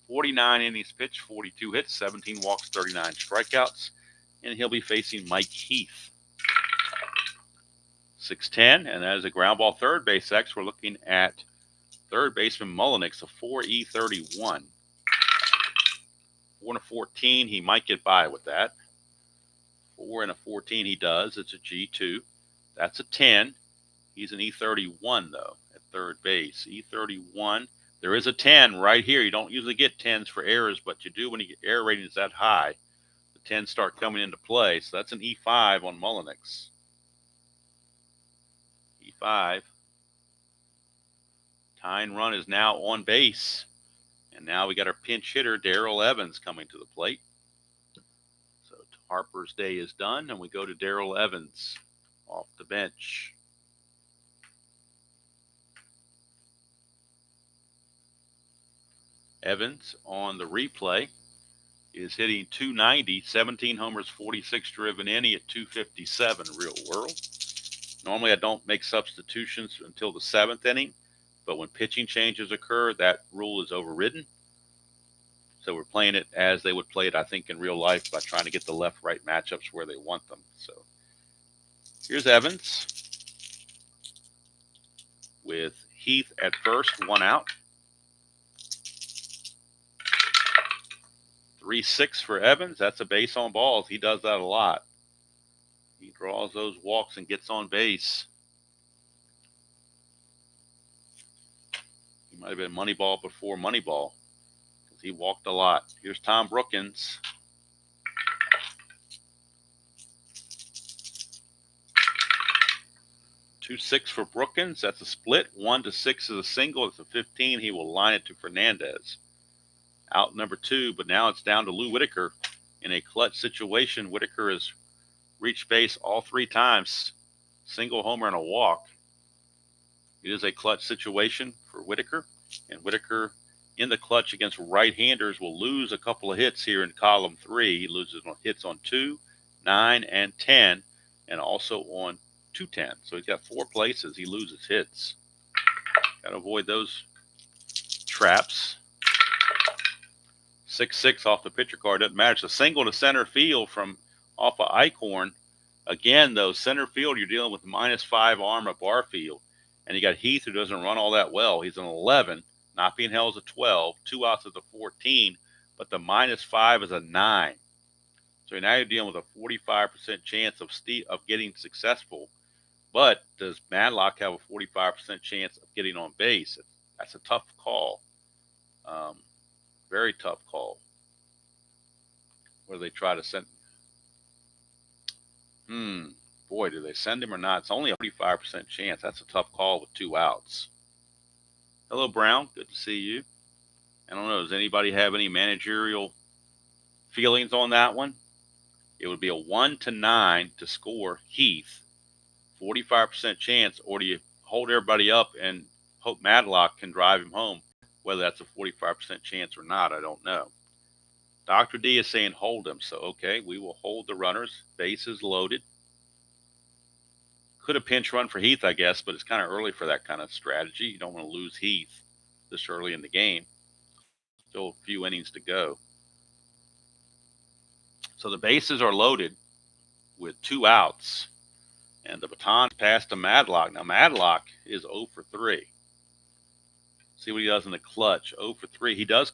49 innings pitched, 42 hits, 17 walks, 39 strikeouts, and he'll be facing Mike Heath. 6'10", and that is a ground ball third base X. We're looking at third baseman Mullenix, a 4.31. 4-14, he might get by with that. 4-14 he does. It's a G2. That's a 10. He's an E31, though, at third base. E31. There is a 10 right here. You don't usually get 10s for errors, but you do when you get error ratings that high. The 10s start coming into play. So that's an E5 on Mullenix. E5. Tying run is now on base. And now we got our pinch hitter, Darrell Evans, coming to the plate. So Harper's day is done, and we go to Darrell Evans off the bench. Evans on the replay is hitting .290, 17 homers, 46 driven in. He at .257 real world. Normally I don't make substitutions until the 7th inning, but when pitching changes occur, that rule is overridden. So we're playing it as they would play it, I think, in real life by trying to get the left-right matchups where they want them. So here's Evans with Heath at first, 1 out. 3-6 for Evans. That's a base on balls. He does that a lot. He draws those walks and gets on base. He might have been Moneyball before Moneyball because he walked a lot. Here's Tom Brookins. .26 for Brookins. That's a split. 1-6 is a single. It's a 15. He will line it to Fernandez. Out number 2, but now it's down to Lou Whitaker. In a clutch situation, Whitaker has reached base all 3 times. Single homer and a walk. It is a clutch situation for Whitaker. And Whitaker in the clutch against right-handers will lose a couple of hits here in column 3. He loses hits on 2, 9, and 10, and also on 210. So he's got 4 places he loses hits. Got to avoid those traps. 6-6 off the pitcher card. Doesn't matter. It's a single to center field from off of Eichhorn. Again, though, center field, you're dealing with -5 arm at Barfield. And you got Heath, who doesn't run all that well. He's an 11. Not being held is a 12. 2 outs is a 14. But the -5 is a 9. So now you're dealing with a 45% chance of getting successful. But does Madlock have a 45% chance of getting on base? That's a tough call. Very tough call. Whether they try to send... Boy, do they send him or not? It's only a 45% chance. That's a tough call with 2 outs. Hello, Brown. Good to see you. I don't know. Does anybody have any managerial feelings on that one? It would be a 1-9 to score Heath. 45% chance. Or do you hold everybody up and hope Madlock can drive him home? Whether that's a 45% chance or not, I don't know. Dr. D is saying hold him. So, okay, we will hold the runners. Bases loaded. Could have pinch run for Heath, I guess, but it's kind of early for that kind of strategy. You don't want to lose Heath this early in the game. Still a few innings to go. So the bases are loaded with 2 outs. And the baton passed to Madlock. Now, Madlock is 0 for 3. See what he does in the clutch. 0 for 3. He does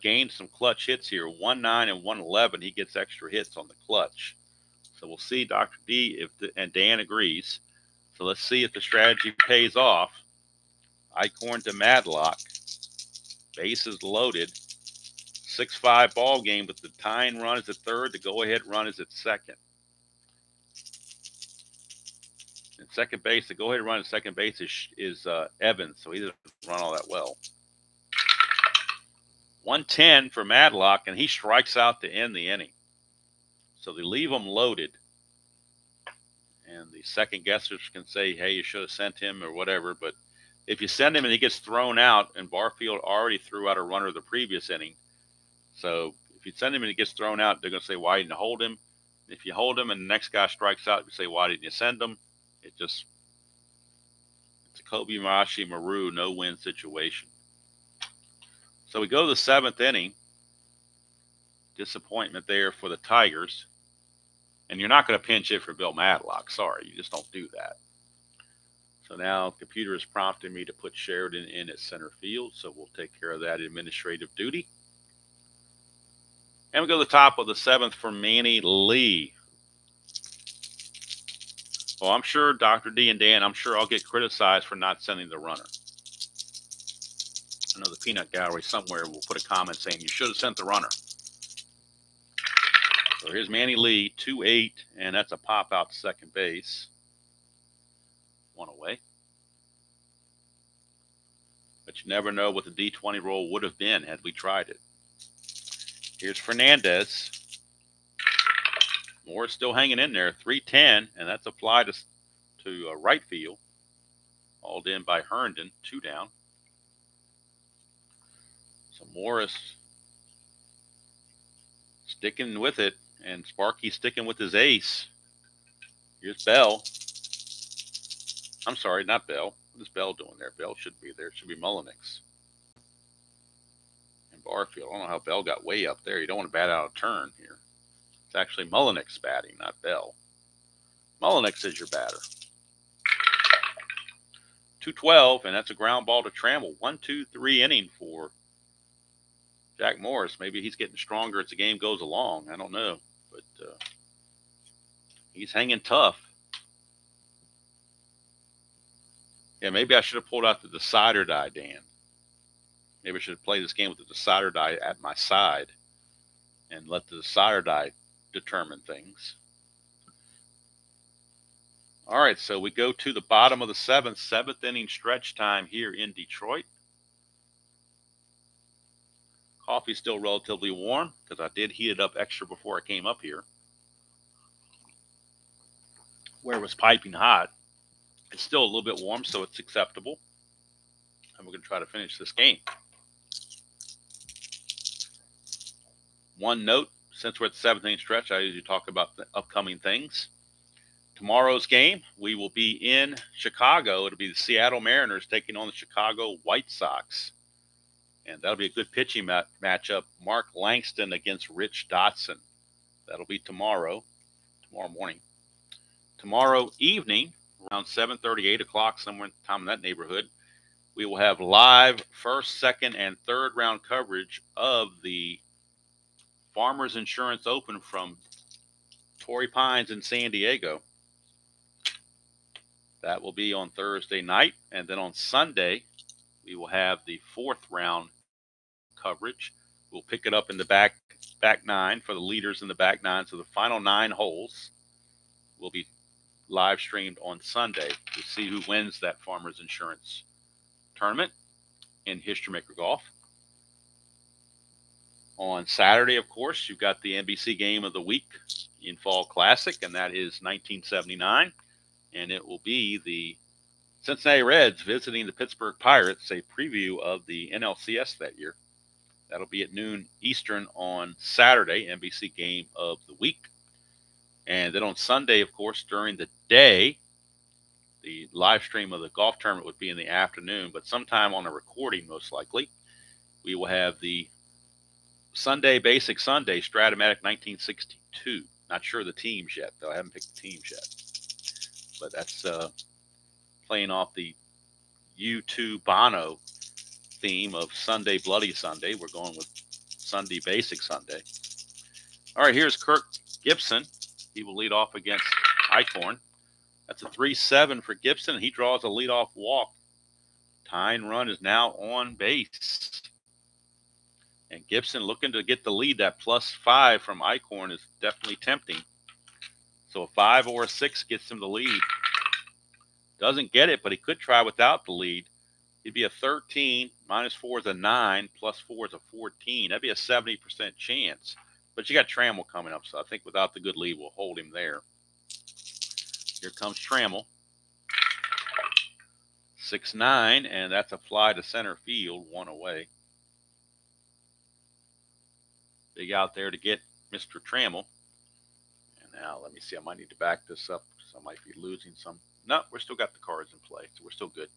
gain some clutch hits here. 1-9 and 1-11. He gets extra hits on the clutch. So we'll see Dr. D and Dan agrees. So let's see if the strategy pays off. Eichhorn to Madlock. Bases loaded. 6-5 ball game, but the tying run is at third. The go-ahead run is at second. And second base, the go-ahead run at second base is Evans, so he doesn't run all that well. 110 for Madlock, and he strikes out to end the inning. So they leave him loaded. And the second guessers can say, hey, you should have sent him or whatever. But if you send him and he gets thrown out, and Barfield already threw out a runner the previous inning. So if you send him and he gets thrown out, they're going to say, why didn't you hold him? If you hold him and the next guy strikes out, you say, why didn't you send him? It's a Kobayashi Maru no-win situation. So we go to the seventh inning. Disappointment there for the Tigers. And you're not going to pinch hit for Bill Madlock. Sorry, you just don't do that. So now the computer is prompting me to put Sheridan in at center field. So we'll take care of that administrative duty. And we go to the top of the seventh for Manny Lee. Well, I'm sure Dr. D and Dan, I'm sure I'll get criticized for not sending the runner. I know the peanut gallery somewhere will put a comment saying you should have sent the runner. So here's Manny Lee, 2-8, and that's a pop out to second base. One away. But you never know what the D20 roll would have been had we tried it. Here's Fernandez. Moore's still hanging in there, 3-10, and that's a fly to right field. Hauled in by Herndon, 2 down. So Morris sticking with it, and Sparky sticking with his ace. Here's Bell. I'm sorry, not Bell. What is Bell doing there? Bell shouldn't be there. It should be Mullenix. And Barfield. I don't know how Bell got way up there. You don't want to bat out of turn here. It's actually Mullenix batting, not Bell. Mullenix is your batter. 2-12, and that's a ground ball to Trammell. 1-2-3 inning for Jack Morris. Maybe he's getting stronger as the game goes along. I don't know. But he's hanging tough. Yeah, maybe I should have pulled out the decider die, Dan. Maybe I should have played this game with the decider die at my side and let the decider die determine things. All right, so we go to the bottom of the seventh inning stretch time here in Detroit. Coffee's still relatively warm because I did heat it up extra before I came up here, where it was piping hot. It's still a little bit warm, so it's acceptable. And we're going to try to finish this game. One note, since we're at the seventh inning stretch, I usually talk about the upcoming things. Tomorrow's game, we will be in Chicago. It'll be the Seattle Mariners taking on the Chicago White Sox. And that'll be a good pitching matchup. Mark Langston against Rich Dotson. That'll be tomorrow morning. Tomorrow evening, around 7:30, 8 o'clock, somewhere in time in that neighborhood, we will have live first, second, and third round coverage of the Farmers Insurance Open from Torrey Pines in San Diego. That will be on Thursday night. And then on Sunday, we will have the fourth round coverage. We'll pick it up in the back nine for the leaders in the back nine. So the final 9 holes will be live streamed on Sunday to see who wins that Farmers Insurance tournament in History Maker Golf. On Saturday, of course, you've got the NBC game of the week in Fall Classic, and that is 1979. And it will be the Cincinnati Reds visiting the Pittsburgh Pirates, a preview of the NLCS that year. That'll be at noon Eastern on Saturday, NBC game of the week. And then on Sunday, of course, during the day, the live stream of the golf tournament would be in the afternoon, but sometime on a recording, most likely, we will have the Sunday Basic Sunday Strat-O-Matic 1962. Not sure the teams yet, though. I haven't picked the teams yet. But that's playing off the U2 Bono theme of Sunday Bloody Sunday. We're going with Sunday Basic Sunday. All right, here's Kirk Gibson. He will lead off against Eichhorn. That's a 3-7 for Gibson. He draws a leadoff walk. Tying run is now on base. And Gibson looking to get the lead. That +5 from Eichhorn is definitely tempting. So a 5 or a 6 gets him the lead. Doesn't get it, but he could try without the lead. He'd be a 13, -4 is a 9, +4 is a 14. That'd be a 70% chance. But you got Trammell coming up, so I think without the good lead, we'll hold him there. Here comes Trammell. 6-9, and that's a fly to center field, 1 away. Big out there to get Mr. Trammell. And now, let me see, I might need to back this up because I might be losing some. No, we're still got the cards in play, so we're still good.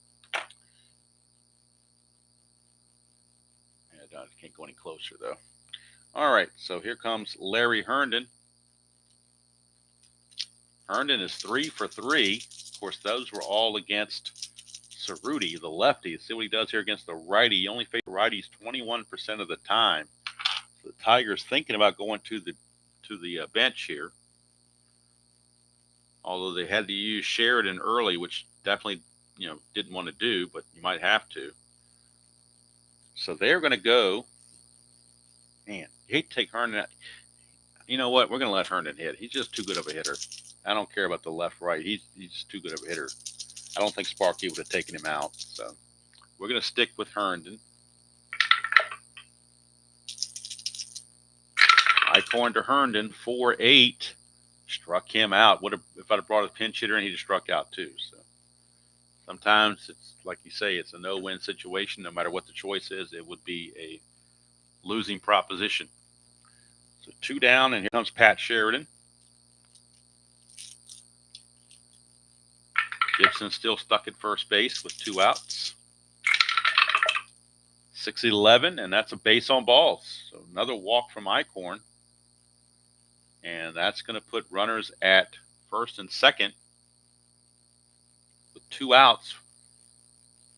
And I can't go any closer, though. All right, so here comes Larry Herndon. Herndon is 3 for 3. Of course, those were all against Cerutti, the lefty. See what he does here against the righty. He only faced righties 21% of the time. So the Tigers thinking about going to the bench here. Although they had to use Sheridan early, which definitely didn't want to do, but you might have to. So they're going to go. Man, you hate to take Herndon out. You know what? We're going to let Herndon hit. He's just too good of a hitter. I don't care about the left-right. He's just too good of a hitter. I don't think Sparky would have taken him out. So we're going to stick with Herndon. Eichhorn to Herndon, 4-8. Struck him out. If I'd have brought a pinch hitter in, he'd have struck out too. So sometimes it's like you say, it's a no-win situation. No matter what the choice is, it would be a losing proposition. So 2 down, and here comes Pat Sheridan. Gibson still stuck at first base with 2 outs. 6-11, and that's a base on balls. So another walk from Eichhorn. And that's going to put runners at first and second with 2 outs.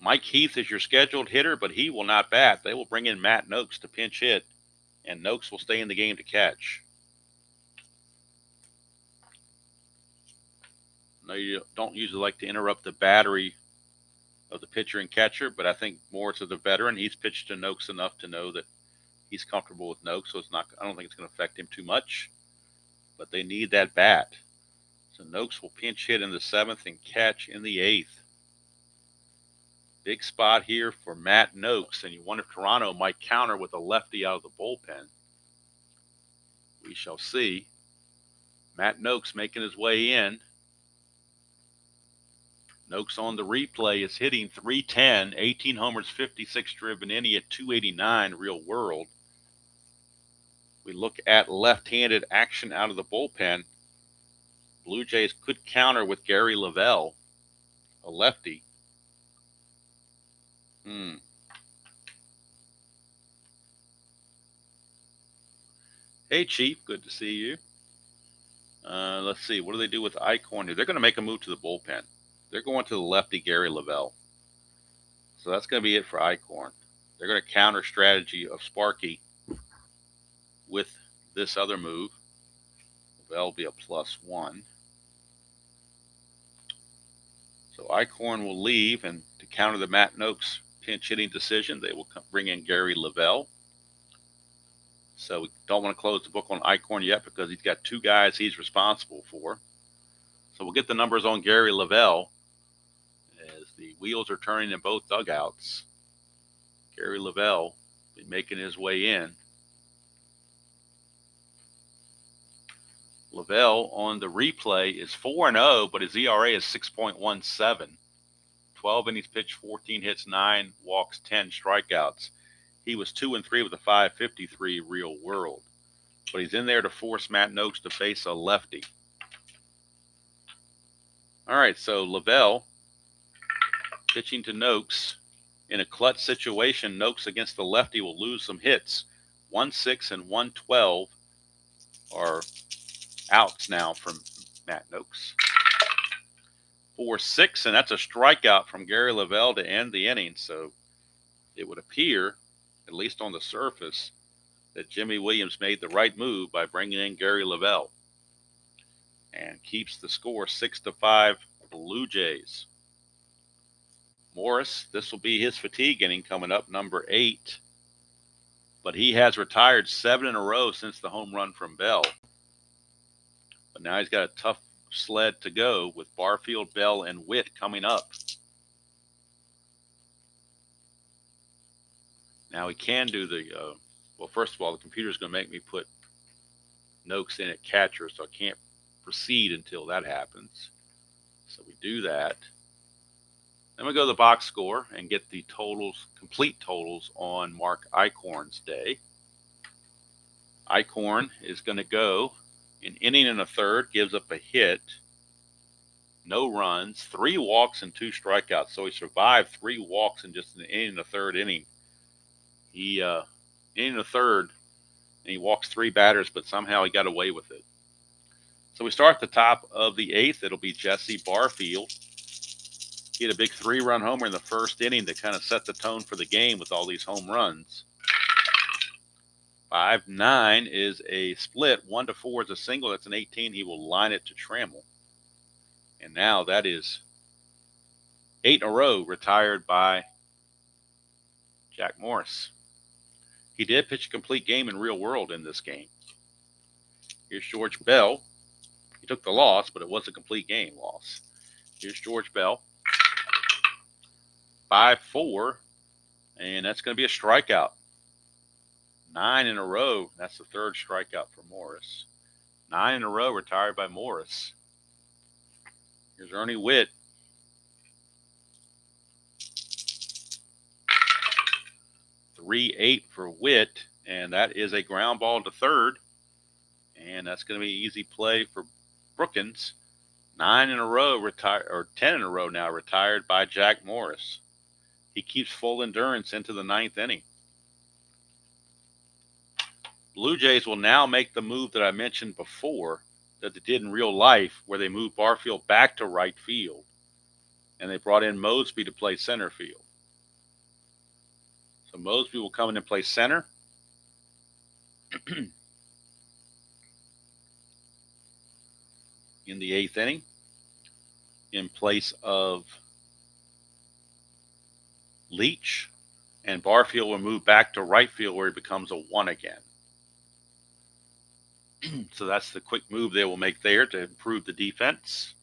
Mike Heath is your scheduled hitter, but he will not bat. They will bring in Matt Noakes to pinch hit, and Noakes will stay in the game to catch. No, you don't usually like to interrupt the battery of the pitcher and catcher, but I think more to the veteran. He's pitched to Noakes enough to know that he's comfortable with Noakes, so I don't think it's going to affect him too much. But they need that bat. So Noakes will pinch hit in the 7th and catch in the 8th. Big spot here for Matt Noakes, and you wonder if Toronto might counter with a lefty out of the bullpen. We shall see. Matt Noakes making his way in. Noakes on the replay is hitting .310, 18 homers, 56 driven in. He had .289 real world. We look at left-handed action out of the bullpen. Blue Jays could counter with Gary Lavelle, a lefty. Hey, Chief, good to see you. Let's see, what do they do with Eichhorn here? They're going to make a move to the bullpen. They're going to the lefty Gary Lavelle. So that's going to be it for Eichhorn. They're going to counter strategy of Sparky with this other move. Lavelle will be a +1. So Eichhorn will leave, and to counter the Matt Noakes pinch hitting decision, they will bring in Gary Lavelle. So we don't want to close the book on Eichhorn yet because he's got 2 guys he's responsible for. So we'll get the numbers on Gary Lavelle as the wheels are turning in both dugouts. Gary Lavelle will be making his way in. Lavelle on the replay is 4-0, but his ERA is 6.17. 12 innings pitched, 14 hits, 9 walks, 10 strikeouts. He was 2-3 with a .553 real world. But he's in there to force Matt Noakes to face a lefty. All right, so Lavelle pitching to Noakes. In a clutch situation, Noakes against the lefty will lose some hits. 1-6 and 1-12 are outs now from Matt Noakes. 4-6, and that's a strikeout from Gary Lavelle to end the inning. So it would appear, at least on the surface, that Jimmy Williams made the right move by bringing in Gary Lavelle and keeps the score 6-5 Blue Jays. Morris, this will be his fatigue inning coming up, number 8. But he has retired 7 in a row since the home run from Bell. But now he's got a tough sled to go with Barfield, Bell, and Witt coming up. Now he can do the, well, first of all, the computer's going to make me put Noakes in at catcher, so I can't proceed until that happens. So we do that. Then we go to the box score and get the totals, complete totals on Mark Eichhorn's day. Eichhorn is going to go an inning and a third, gives up a hit, no runs, 3 walks and 2 strikeouts. So he survived 3 walks in just an inning and a third inning. He inning and a third, and he walks 3 batters, but somehow he got away with it. So we start at the top of the 8th. It'll be Jesse Barfield. He had a big 3-run homer in the first inning to kind of set the tone for the game with all these home runs. 5-9 is a split. 1-4 is a single. That's an 18. He will line it to Trammell. And now that is 8 in a row retired by Jack Morris. He did pitch a complete game in real world in this game. Here's George Bell. He took the loss, but it was a complete game loss. Here's George Bell. 5-4, and that's going to be a strikeout. 9 in a row. That's the 3rd strikeout for Morris. 9 in a row retired by Morris. Here's Ernie Witt. 3-8 for Witt, and that is a ground ball to third. And that's going to be an easy play for Brookins. 9 in a row retired, or 10 in a row now retired by Jack Morris. He keeps full endurance into the 9th inning. Blue Jays will now make the move that I mentioned before that they did in real life, where they moved Barfield back to right field, and they brought in Mosby to play center field. So Mosby will come in and play center. In the 8th inning, in place of Leach, and Barfield will move back to right field where he becomes a 1 again. So that's the quick move they will make there to improve the defense.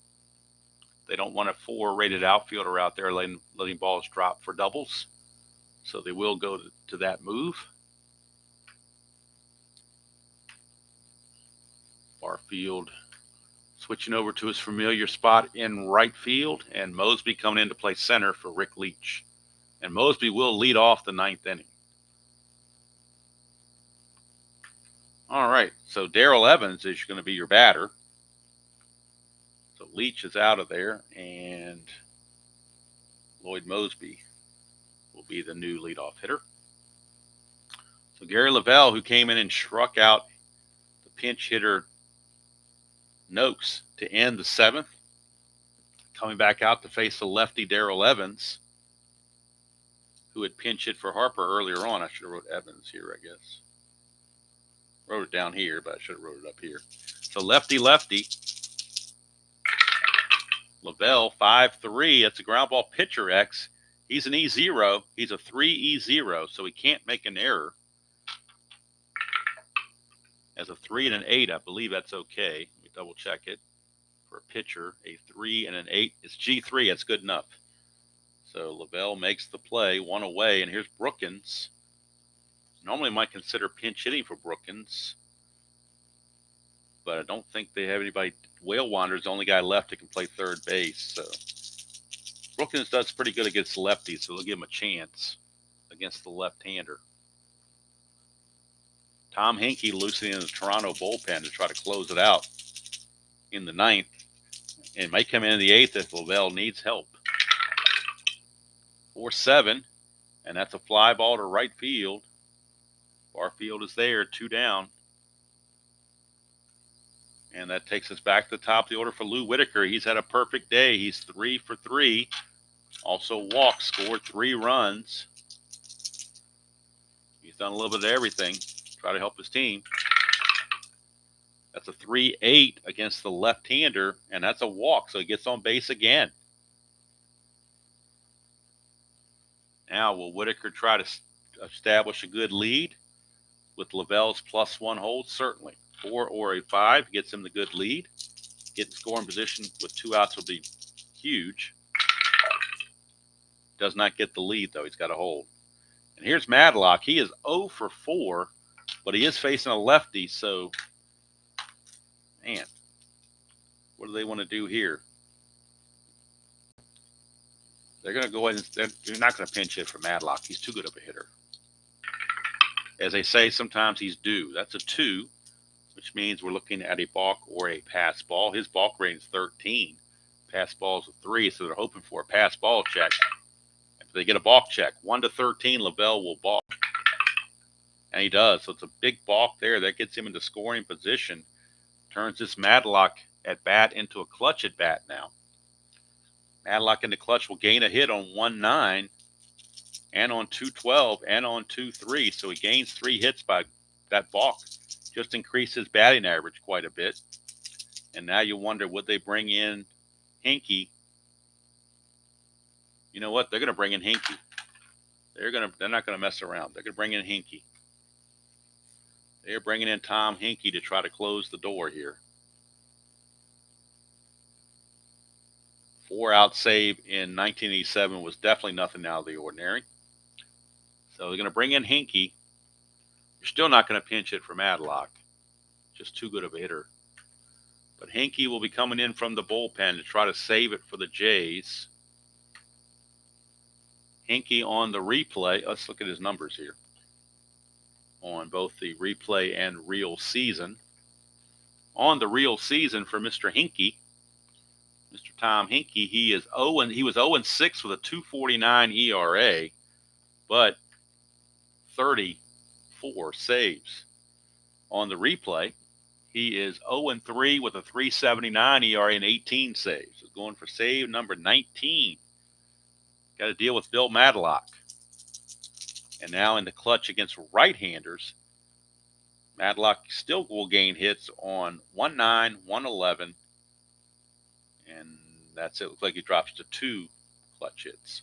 They don't want a 4-rated outfielder out there letting balls drop for doubles. So they will go to that move. Barfield switching over to his familiar spot in right field, and Mosby coming in to play center for Rick Leach. And Mosby will lead off the 9th inning. All right, so Darrell Evans is going to be your batter. So Leach is out of there, and Lloyd Mosby will be the new leadoff hitter. So Gary Lavelle, who came in and struck out the pinch hitter Noakes to end the 7th, coming back out to face the lefty Darrell Evans, who had pinch hit for Harper earlier on. I should have wrote Evans here, I guess. Wrote it down here, but I should have wrote it up here. So lefty. Lavelle, 5-3. That's a ground ball pitcher X. He's an E0. He's a 3 E0, so he can't make an error. As a 3 and an 8, I believe that's okay. Let me double check it. For a pitcher, a 3 and an 8. It's G3. That's good enough. So Lavelle makes the play, 1 away, and here's Brookins. Normally might consider pinch hitting for Brookins, but I don't think they have anybody. Whale Wander's the only guy left that can play third base. So Brookins does pretty good against lefties, so they'll give him a chance against the left-hander. Tom Hinkie loosening in the Toronto bullpen to try to close it out in the 9th. And may come in the 8th if Lavelle needs help. 4-7, and that's a fly ball to right field. Barfield is there, 2 down. And that takes us back to the top of the order for Lou Whitaker. He's had a perfect day. He's 3 for 3. Also walked, scored 3 runs. He's done a little bit of everything. Try to help his team. That's a 3-8 against the left-hander, and that's a walk, so he gets on base again. Now, will Whitaker try to establish a good lead with Lavell's +1 hold? Certainly. 4 or a 5 gets him the good lead. Getting scoring position with 2 outs will be huge. Does not get the lead, though. He's got a hold. And here's Madlock. He is 0 for 4, but he is facing a lefty, so, man, what do they want to do here? They're going to go ahead and they're not going to pinch hit for Madlock. He's too good of a hitter. As they say, sometimes he's due. That's a 2, which means we're looking at a balk or a pass ball. His balk rating is 13. Pass ball is a 3, so they're hoping for a pass ball check. If they get a balk check, 1 to 13, Lavelle will balk. And he does. So it's a big balk there. That gets him into scoring position. Turns this Madlock at bat into a clutch at bat now. Madlock in the clutch will gain a hit on 1-9 and on 2-12 and on 2-3. So he gains 3 hits by that balk. Just increased his batting average quite a bit. And now you wonder, would they bring in Hinkie? You know what? They're going to bring in Hinkie. They're not going to mess around. They're going to bring in Hinkie. They're bringing in Tom Hinkie to try to close the door here. 4-out save in 1987 was definitely nothing out of the ordinary. So they're going to bring in Hinkie. You're still not going to pinch hit for Madlock. Just too good of a hitter. But Hinkie will be coming in from the bullpen to try to save it for the Jays. Hinkie on the replay. Let's look at his numbers here. On both the replay and real season. On the real season for Mr. Hinkie, Mr. Tom Hinkie, he was 0-6 with a 2.49 ERA, but 34 saves. On the replay, he is 0-3 with a 3.79 ERA and 18 saves. He's going for save number 19. Got to deal with Bill Madlock. And now in the clutch against right-handers, Madlock still will gain hits on 1-9, 1-11, and that's it. Looks like he drops to 2 clutch hits.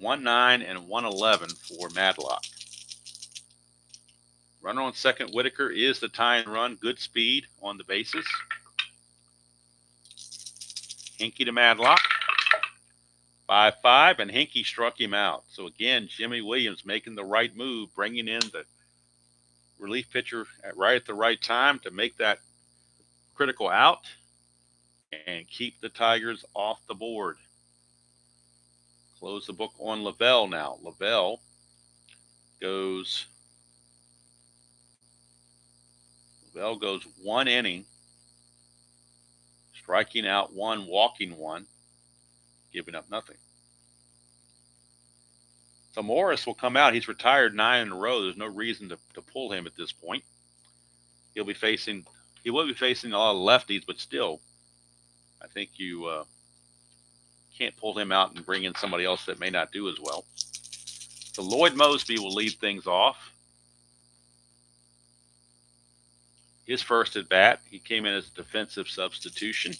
1-9 and 1-11 for Madlock. Runner on second, Whitaker, is the tying run. Good speed on the bases. Hinkie to Madlock. 5-5, and Hinkie struck him out. So again, Jimmy Williams making the right move, bringing in the relief pitcher at the right time to make that critical out and keep the Tigers off the board. Close the book on Lavelle now. Lavelle goes 1 inning, striking out 1, walking 1, giving up nothing. So Morris will come out. He's retired 9 in a row. There's no reason to pull him at this point. He will be facing a lot of lefties, but still, I think you can't pull him out and bring in somebody else that may not do as well. So Lloyd Mosby will lead things off. His first at bat, he came in as a defensive substitution.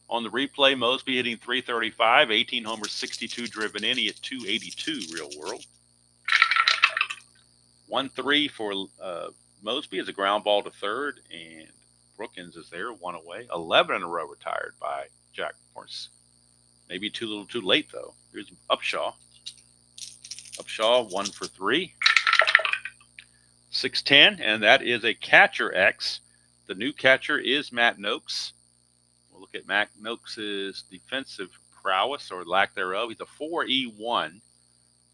On the replay, Mosby hitting .335, 18 homers, 62 driven in. He hit .282 real world. 1-3 for Mosby is a ground ball to third, and Brookins is there, 1 away. 11 in a row retired by Jack Morris. Maybe too little too late, though. Here's Upshaw. Upshaw, 1 for 3. 6-10, and that is a catcher X. The new catcher is Matt Noakes. We'll look at Matt Noakes' defensive prowess or lack thereof. He's a 4.E1.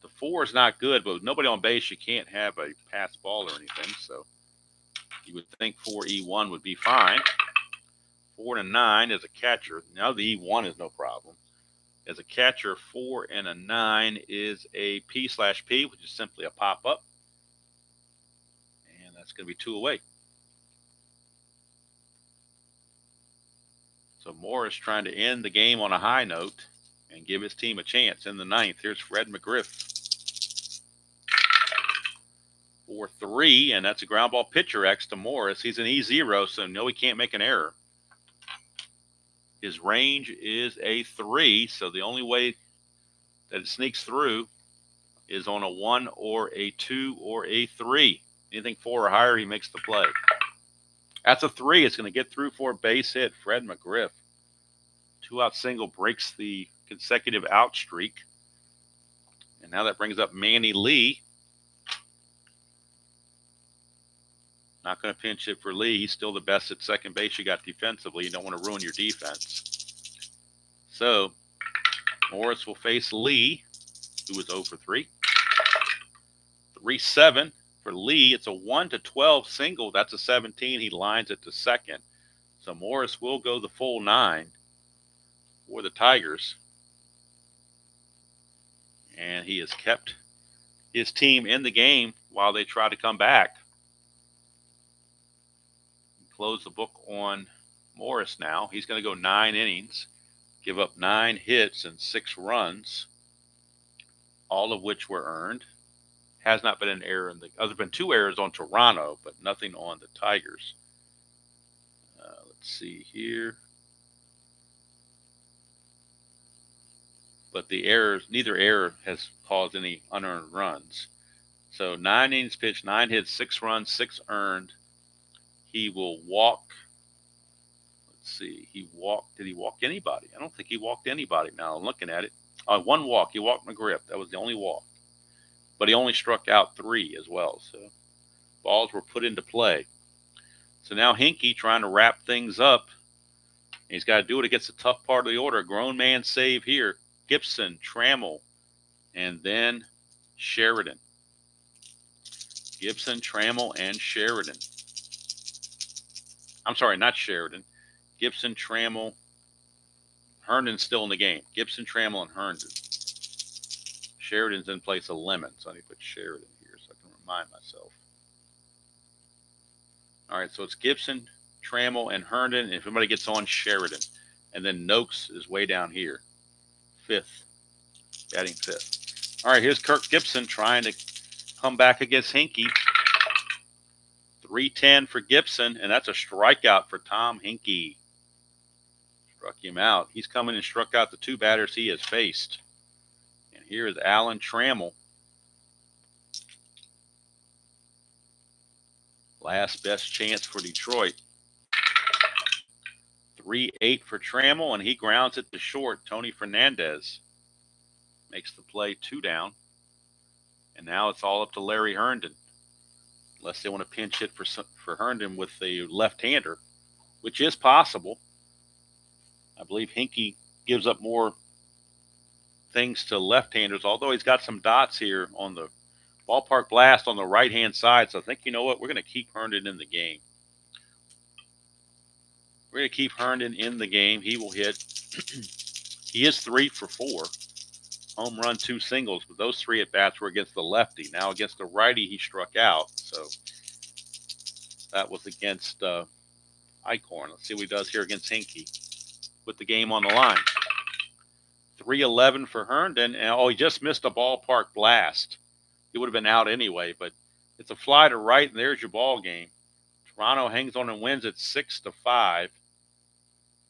The 4 is not good, but with nobody on base, you can't have a pass ball or anything. So you would think 4.E1 would be fine. 4-9 as a catcher. Now the E1 is no problem. As a catcher, 4 and a 9 is a P/P, which is simply a pop-up. And that's going to be 2 away. So Morris trying to end the game on a high note and give his team a chance in the 9th. Here's Fred McGriff. 4-3, and that's a ground ball pitcher X to Morris. He's an E0, so no, he can't make an error. His range is a 3, so the only way that it sneaks through is on a 1 or a 2 or a 3. Anything 4 or higher, he makes the play. That's a 3. It's going to get through for a base hit. Fred McGriff. 2-out single breaks the consecutive out streak. And now that brings up Manny Lee. Not going to pinch it for Lee. He's still the best at second base you got defensively. You don't want to ruin your defense. So Morris will face Lee, who was 0 for 3. 3-7 for Lee. It's a 1-12 single. That's a 17. He lines it to second. So Morris will go the full 9 for the Tigers. And he has kept his team in the game while they try to come back. Close the book on Morris now. He's going to go 9 innings, give up 9 hits and 6 runs, all of which were earned. Has not been an error in the other been 2 errors on Toronto, but nothing on the Tigers. Let's see here. But the errors, neither error has caused any unearned runs. So 9 innings pitched, 9 hits, 6 runs, 6 earned. He will walk. Let's see. He walked. Did he walk anybody? I don't think he walked anybody. Now I'm looking at it. 1 walk. He walked McGriff. That was the only walk. But he only struck out 3 as well. So balls were put into play. So now Hinkie trying to wrap things up. He's got to do it against the tough part of the order. Grown man save here. Gibson, Trammell, and then Sheridan. Gibson, Trammell, and Sheridan. I'm sorry, not Sheridan. Gibson, Trammell, Herndon's still in the game. Gibson, Trammell, and Herndon. Sheridan's in place of Lemon, so I need to put Sheridan here so I can remind myself. All right, so it's Gibson, Trammell, and Herndon. And if anybody gets on, Sheridan. And then Noakes is way down here. 5th, batting 5th. All right, here's Kirk Gibson trying to come back against Hinkie. 3-10 for Gibson, and that's a strikeout for Tom Hinkie. Struck him out. He's coming and struck out the 2 batters he has faced. And here is Alan Trammell. Last best chance for Detroit. 3-8 for Trammell, and he grounds it to short. Tony Fernandez makes the play 2 down. And now it's all up to Larry Herndon. Unless they want to pinch hit for Herndon with the left-hander, which is possible. I believe Hinkie gives up more things to left-handers, although he's got some dots here on the ballpark blast on the right-hand side. So I think, you know what, we're going to keep Herndon in the game. We're going to keep Herndon in the game. He will hit. He is 3 for 4. Home run, 2 singles, but those 3 at-bats were against the lefty. Now against the righty, he struck out. So that was against Eichhorn. Let's see what he does here against Hinkie with the game on the line. 3-11 for Herndon. And, he just missed a ballpark blast. He would have been out anyway, but it's a fly to right, and there's your ball game. Toronto hangs on and wins at 6-5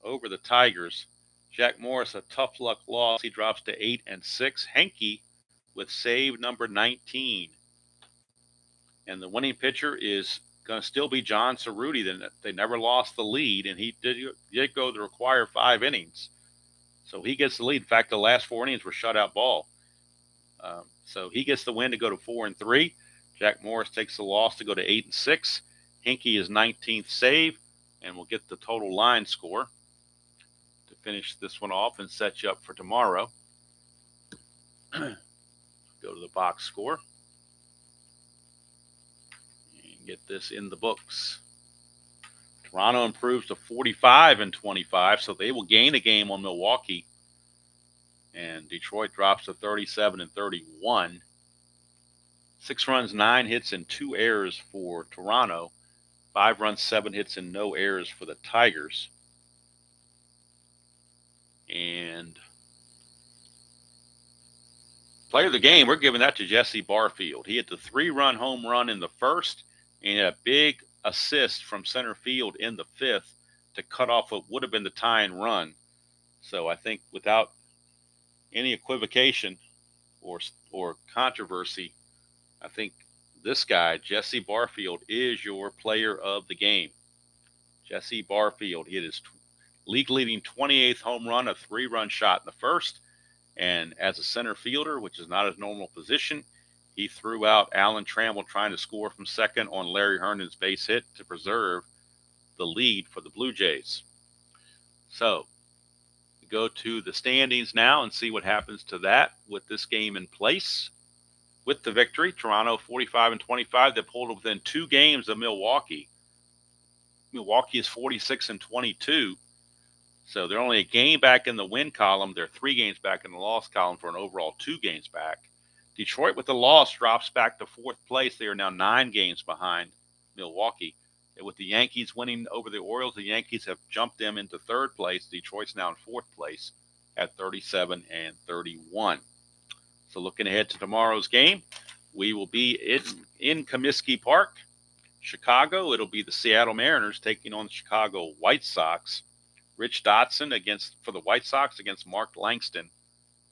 over the Tigers. Jack Morris, a tough luck loss. He drops to 8-6. Hinkie with save number 19. And the winning pitcher is going to still be John Cerutti. They never lost the lead, and he did go the required 5 innings. So he gets the lead. In fact, the last 4 innings were shutout ball. So he gets the win to go to 4-3. Jack Morris takes the loss to go to 8-6. Hinkie is 19th save, and we'll get the total line score to finish this one off and set you up for tomorrow. Go to the box score and get this in the books. Toronto improves to 45-25, so they will gain a game on Milwaukee. And Detroit drops to 37-31. 6 runs, 9 hits, and 2 errors for Toronto. 5 runs, 7 hits, and no errors for the Tigers. And player of the game, we're giving that to Jesse Barfield. He hit the 3-run home run in the first and a big assist from center field in the 5th to cut off what would have been the tying run. So I think without any equivocation, or controversy, I think this guy, Jesse Barfield, is your player of the game. Jesse Barfield hit his league leading 28th home run, a 3-run shot in the first. And as a center fielder, which is not his normal position, he threw out Alan Trammell trying to score from second on Larry Herndon's base hit to preserve the lead for the Blue Jays. So we go to the standings now and see what happens to that with this game in place. With the victory, Toronto 45-25. They pulled within 2 games of Milwaukee. Milwaukee is 46-22. So they're only a game back in the win column. They're 3 games back in the loss column for an overall 2 games back. Detroit, with the loss, drops back to 4th place. They are now 9 games behind Milwaukee. And with the Yankees winning over the Orioles, the Yankees have jumped them into 3rd place. Detroit's now in 4th place at 37-31. So looking ahead to tomorrow's game, we will be in Comiskey Park, Chicago. It'll be the Seattle Mariners taking on the Chicago White Sox. Rich Dotson for the White Sox against Mark Langston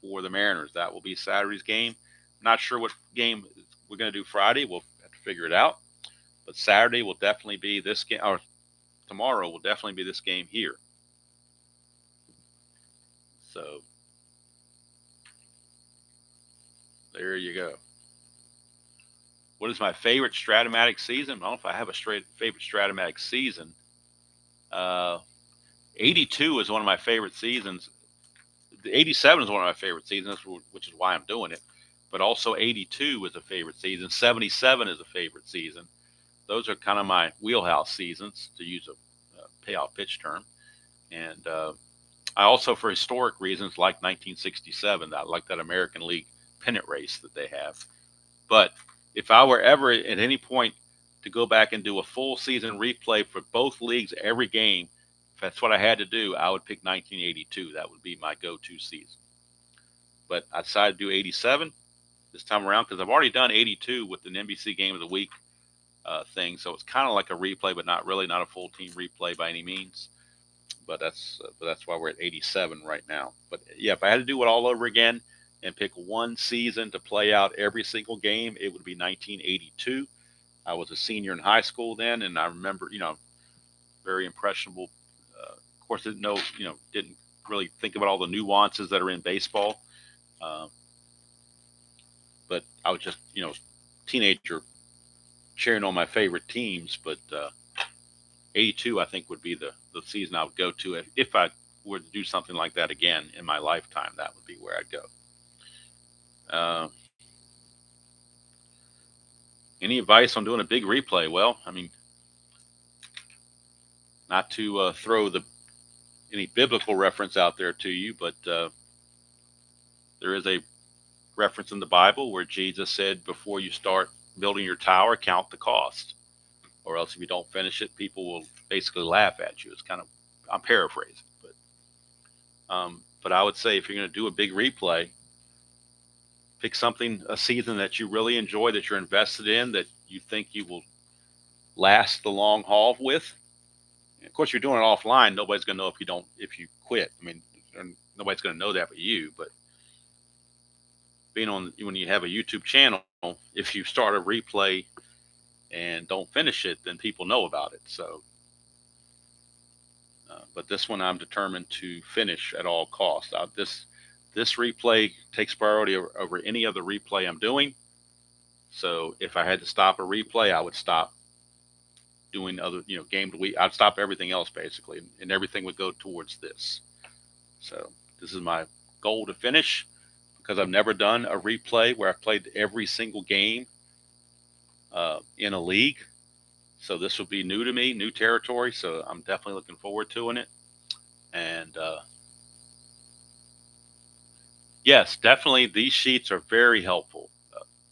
for the Mariners. That will be Saturday's game. Not sure what game we're going to do Friday. We'll have to figure it out. But Saturday will definitely be this game, or tomorrow will definitely be this game here. So there you go. What is my favorite Strat-O-Matic season? I don't know if I have a favorite Strat-O-Matic season. 82 is one of my favorite seasons. 87 is one of my favorite seasons, which is why I'm doing it. But also 82 is a favorite season. 77 is a favorite season. Those are kind of my wheelhouse seasons, to use a payoff pitch term. And I also, for historic reasons, like 1967. I like that American League pennant race that they have. But if I were ever at any point to go back and do a full season replay for both leagues, every game, if that's what I had to do, I would pick 1982. That would be my go-to season. But I decided to do 87 this time around because I've already done 82 with an NBC Game of the Week thing. So it's kind of like a replay, but not really, not a full team replay by any means. But that's why we're at 87 right now. But yeah, if I had to do it all over again and pick one season to play out every single game, it would be 1982. I was a senior in high school then, and I remember, very impressionable. Of course, didn't really think about all the nuances that are in baseball. But I was just, teenager cheering on my favorite teams. But 82, I think, would be the season I would go to if I were to do something like that again in my lifetime. That would be where I'd go. Any advice on doing a big replay? Well, I mean, not to throw any biblical reference out there to you, but there is a reference in the Bible where Jesus said, before you start building your tower, count the cost, or else if you don't finish it, people will basically laugh at you. It's kind of, I'm paraphrasing, but I would say if you're going to do a big replay, pick a season that you really enjoy, that you're invested in, that you think you will last the long haul with. And of course, you're doing it offline. Nobody's going to know if you quit. I mean, nobody's going to know that but you. But when you have a YouTube channel, if you start a replay and don't finish it, then people know about it. So, but this one I'm determined to finish at all costs. This replay takes priority over any other replay I'm doing. So if I had to stop a replay, I would stop doing other, game to week. I'd stop everything else basically, and everything would go towards this. So this is my goal to finish, because I've never done a replay where I've played every single game in a league. So this will be new to me, new territory. So I'm definitely looking forward to it. And yes, definitely these sheets are very helpful,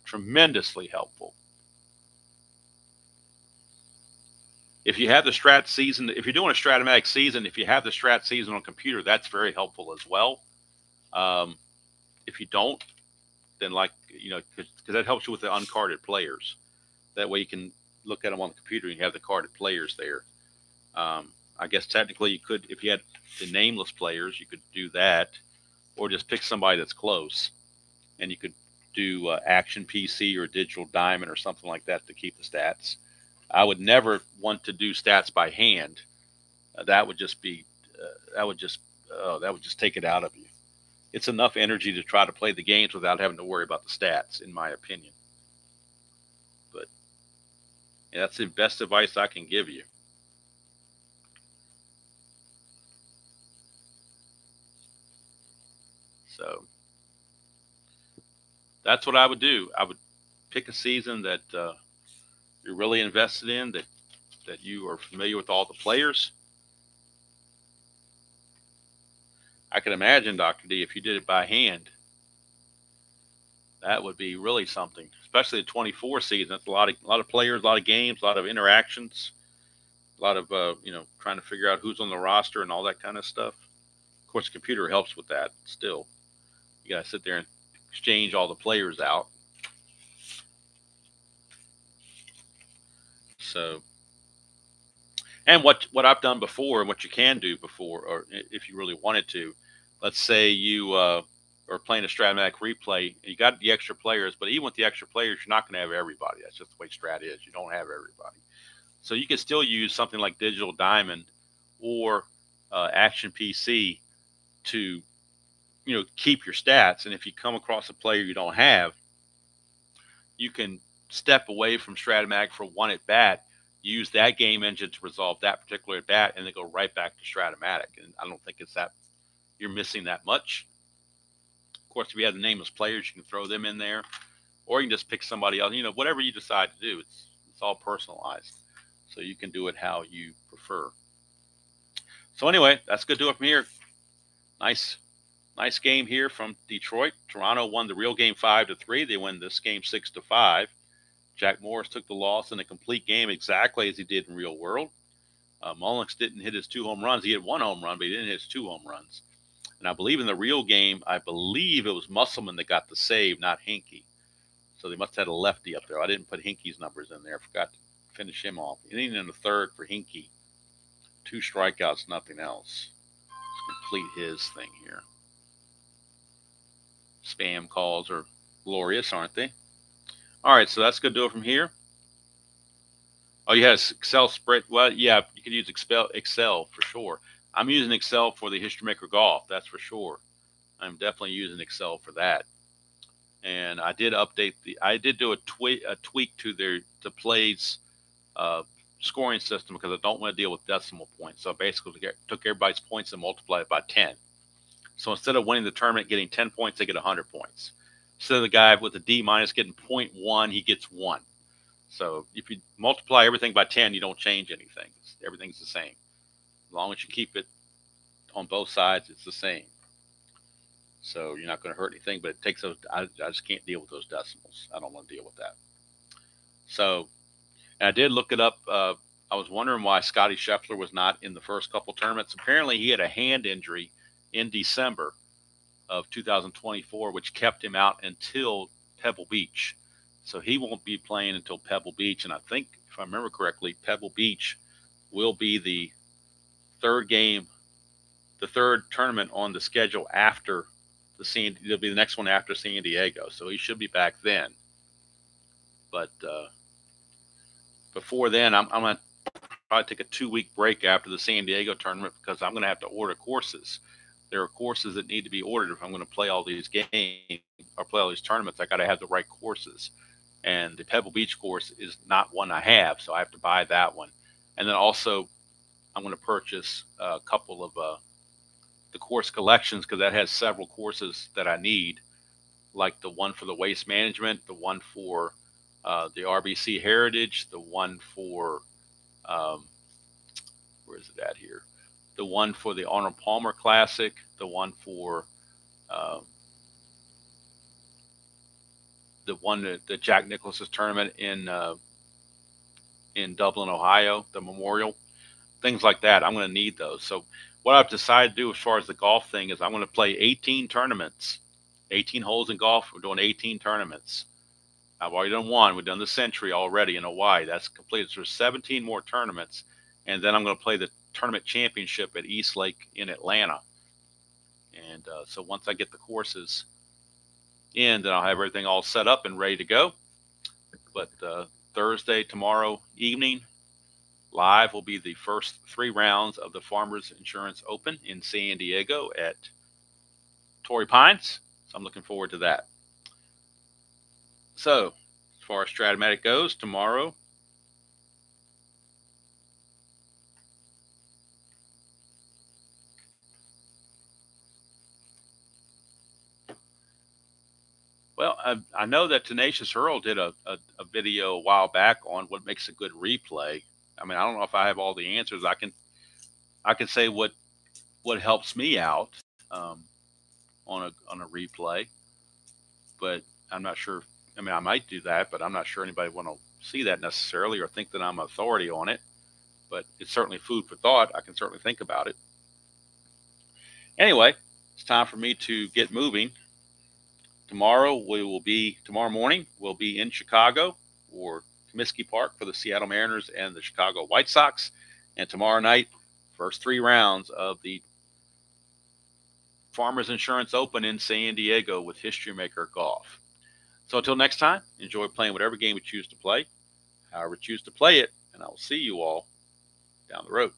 tremendously helpful. If you have the Strat season, if you're doing a Strat-O-Matic season, if you have the Strat season on computer, that's very helpful as well. If you don't, then because that helps you with the uncarded players. That way you can look at them on the computer and you have the carded players there. I guess technically you could, if you had the nameless players, you could do that, or just pick somebody that's close, and you could do Action PC or Digital Diamond or something like that to keep the stats. I would never want to do stats by hand. That would just be that would just take it out of you. It's enough energy to try to play the games without having to worry about the stats, in my opinion. But yeah, that's the best advice I can give you. So that's what I would do. I would pick a season that you're really invested in, that you are familiar with all the players. I can imagine, Dr. D, if you did it by hand, that would be really something, especially the 24 season. It's a lot of players, a lot of games, a lot of interactions, a lot of trying to figure out who's on the roster and all that kind of stuff. Of course, the computer helps with that. Still, you got to sit there and exchange all the players out. So, and what I've done before, and what you can do before, or if you really wanted to, let's say you are playing a Strat-O-Matic replay, you got the extra players, but even with the extra players, you're not going to have everybody. That's just the way Strat is. You don't have everybody. So you can still use something like Digital Diamond or Action PC to, keep your stats. And if you come across a player you don't have, you can step away from Strat-O-Matic for one at bat, use that game engine to resolve that particular at bat, and then go right back to Strat-O-Matic. And I don't think it's that you're missing that much. Of course, if you have the nameless players, you can throw them in there, or you can just pick somebody else. Whatever you decide to do, it's all personalized, so you can do it how you prefer. So anyway, that's good to do it from here. Nice game here from Detroit. Toronto won the real game 5-3. They win this game 6-5. Jack Morris took the loss in a complete game exactly as he did in real world. Mullins didn't hit his 2 home runs. He had 1 home run, but he didn't hit his 2 home runs. And I believe in the real game, I believe it was Musselman that got the save, not Hinkie. So they must have had a lefty up there. I didn't put Hinkie's numbers in there. I forgot to finish him off. Inning in the third for Hinkie. 2 strikeouts, nothing else. Let's complete his thing here. Spam calls are glorious, aren't they? All right, so that's going to do it from here. Oh, you had Excel spread. Well, yeah, you can use Excel for sure. I'm using Excel for the History Maker Golf, that's for sure. I'm definitely using Excel for that. And I did update I did do a tweak to the plays scoring system, because I don't want to deal with decimal points. So I basically took everybody's points and multiplied it by 10. So instead of winning the tournament getting 10 points, they get 100 points. Instead of the guy with a D minus getting 0.1, he gets 1. So if you multiply everything by 10, you don't change anything. Everything's the same. As long as you keep it on both sides, it's the same. So you're not going to hurt anything, but it takes those. I just can't deal with those decimals. I don't want to deal with that. So, and I did look it up. I was wondering why Scotty Scheffler was not in the first couple tournaments. Apparently, he had a hand injury in December of 2024, which kept him out until Pebble Beach. So he won't be playing until Pebble Beach. And I think, if I remember correctly, Pebble Beach will be the third tournament on the schedule after it'll be the next one after San Diego. So he should be back then. But before then, I'm going to probably take a 2-week break after the San Diego tournament, because I'm going to have to order courses. There are courses that need to be ordered if I'm going to play all these games or play all these tournaments. I got to have the right courses. And the Pebble Beach course is not one I have, so I have to buy that one. And then also, I'm going to purchase a couple of the course collections, because that has several courses that I need, like the one for the waste management, the one for the RBC Heritage, the one for where is it at here? The one for the Arnold Palmer Classic, the one for the Jack Nicklaus's tournament in Dublin, Ohio, the Memorial, things like that. I'm going to need those. So what I've decided to do as far as the golf thing is I'm going to play 18 tournaments, 18 holes in golf. We're doing 18 tournaments. I've already done one. We've done the Century already in Hawaii. That's completed. So there's 17 more tournaments. And then I'm going to play the tournament championship at East Lake in Atlanta. And so once I get the courses, in, then I'll have everything all set up and ready to go. But Thursday, tomorrow evening, live will be the first 3 rounds of the Farmers Insurance Open in San Diego at Torrey Pines. So I'm looking forward to that. So as far as Strat-O-Matic goes, tomorrow, well, I know that Tenacious Earl did a video a while back on what makes a good replay. I mean, I don't know if I have all the answers. I can say what helps me out on a replay, but I'm not sure. I mean, I might do that, but I'm not sure anybody want to see that necessarily or think that I'm an authority on it. But it's certainly food for thought. I can certainly think about it. Anyway, it's time for me to get moving. Tomorrow morning we'll be in Chicago or Comiskey Park for the Seattle Mariners and the Chicago White Sox. And tomorrow night, first 3 rounds of the Farmers Insurance Open in San Diego with History Maker Golf. So until next time, enjoy playing whatever game you choose to play, however you choose to play it, and I will see you all down the road.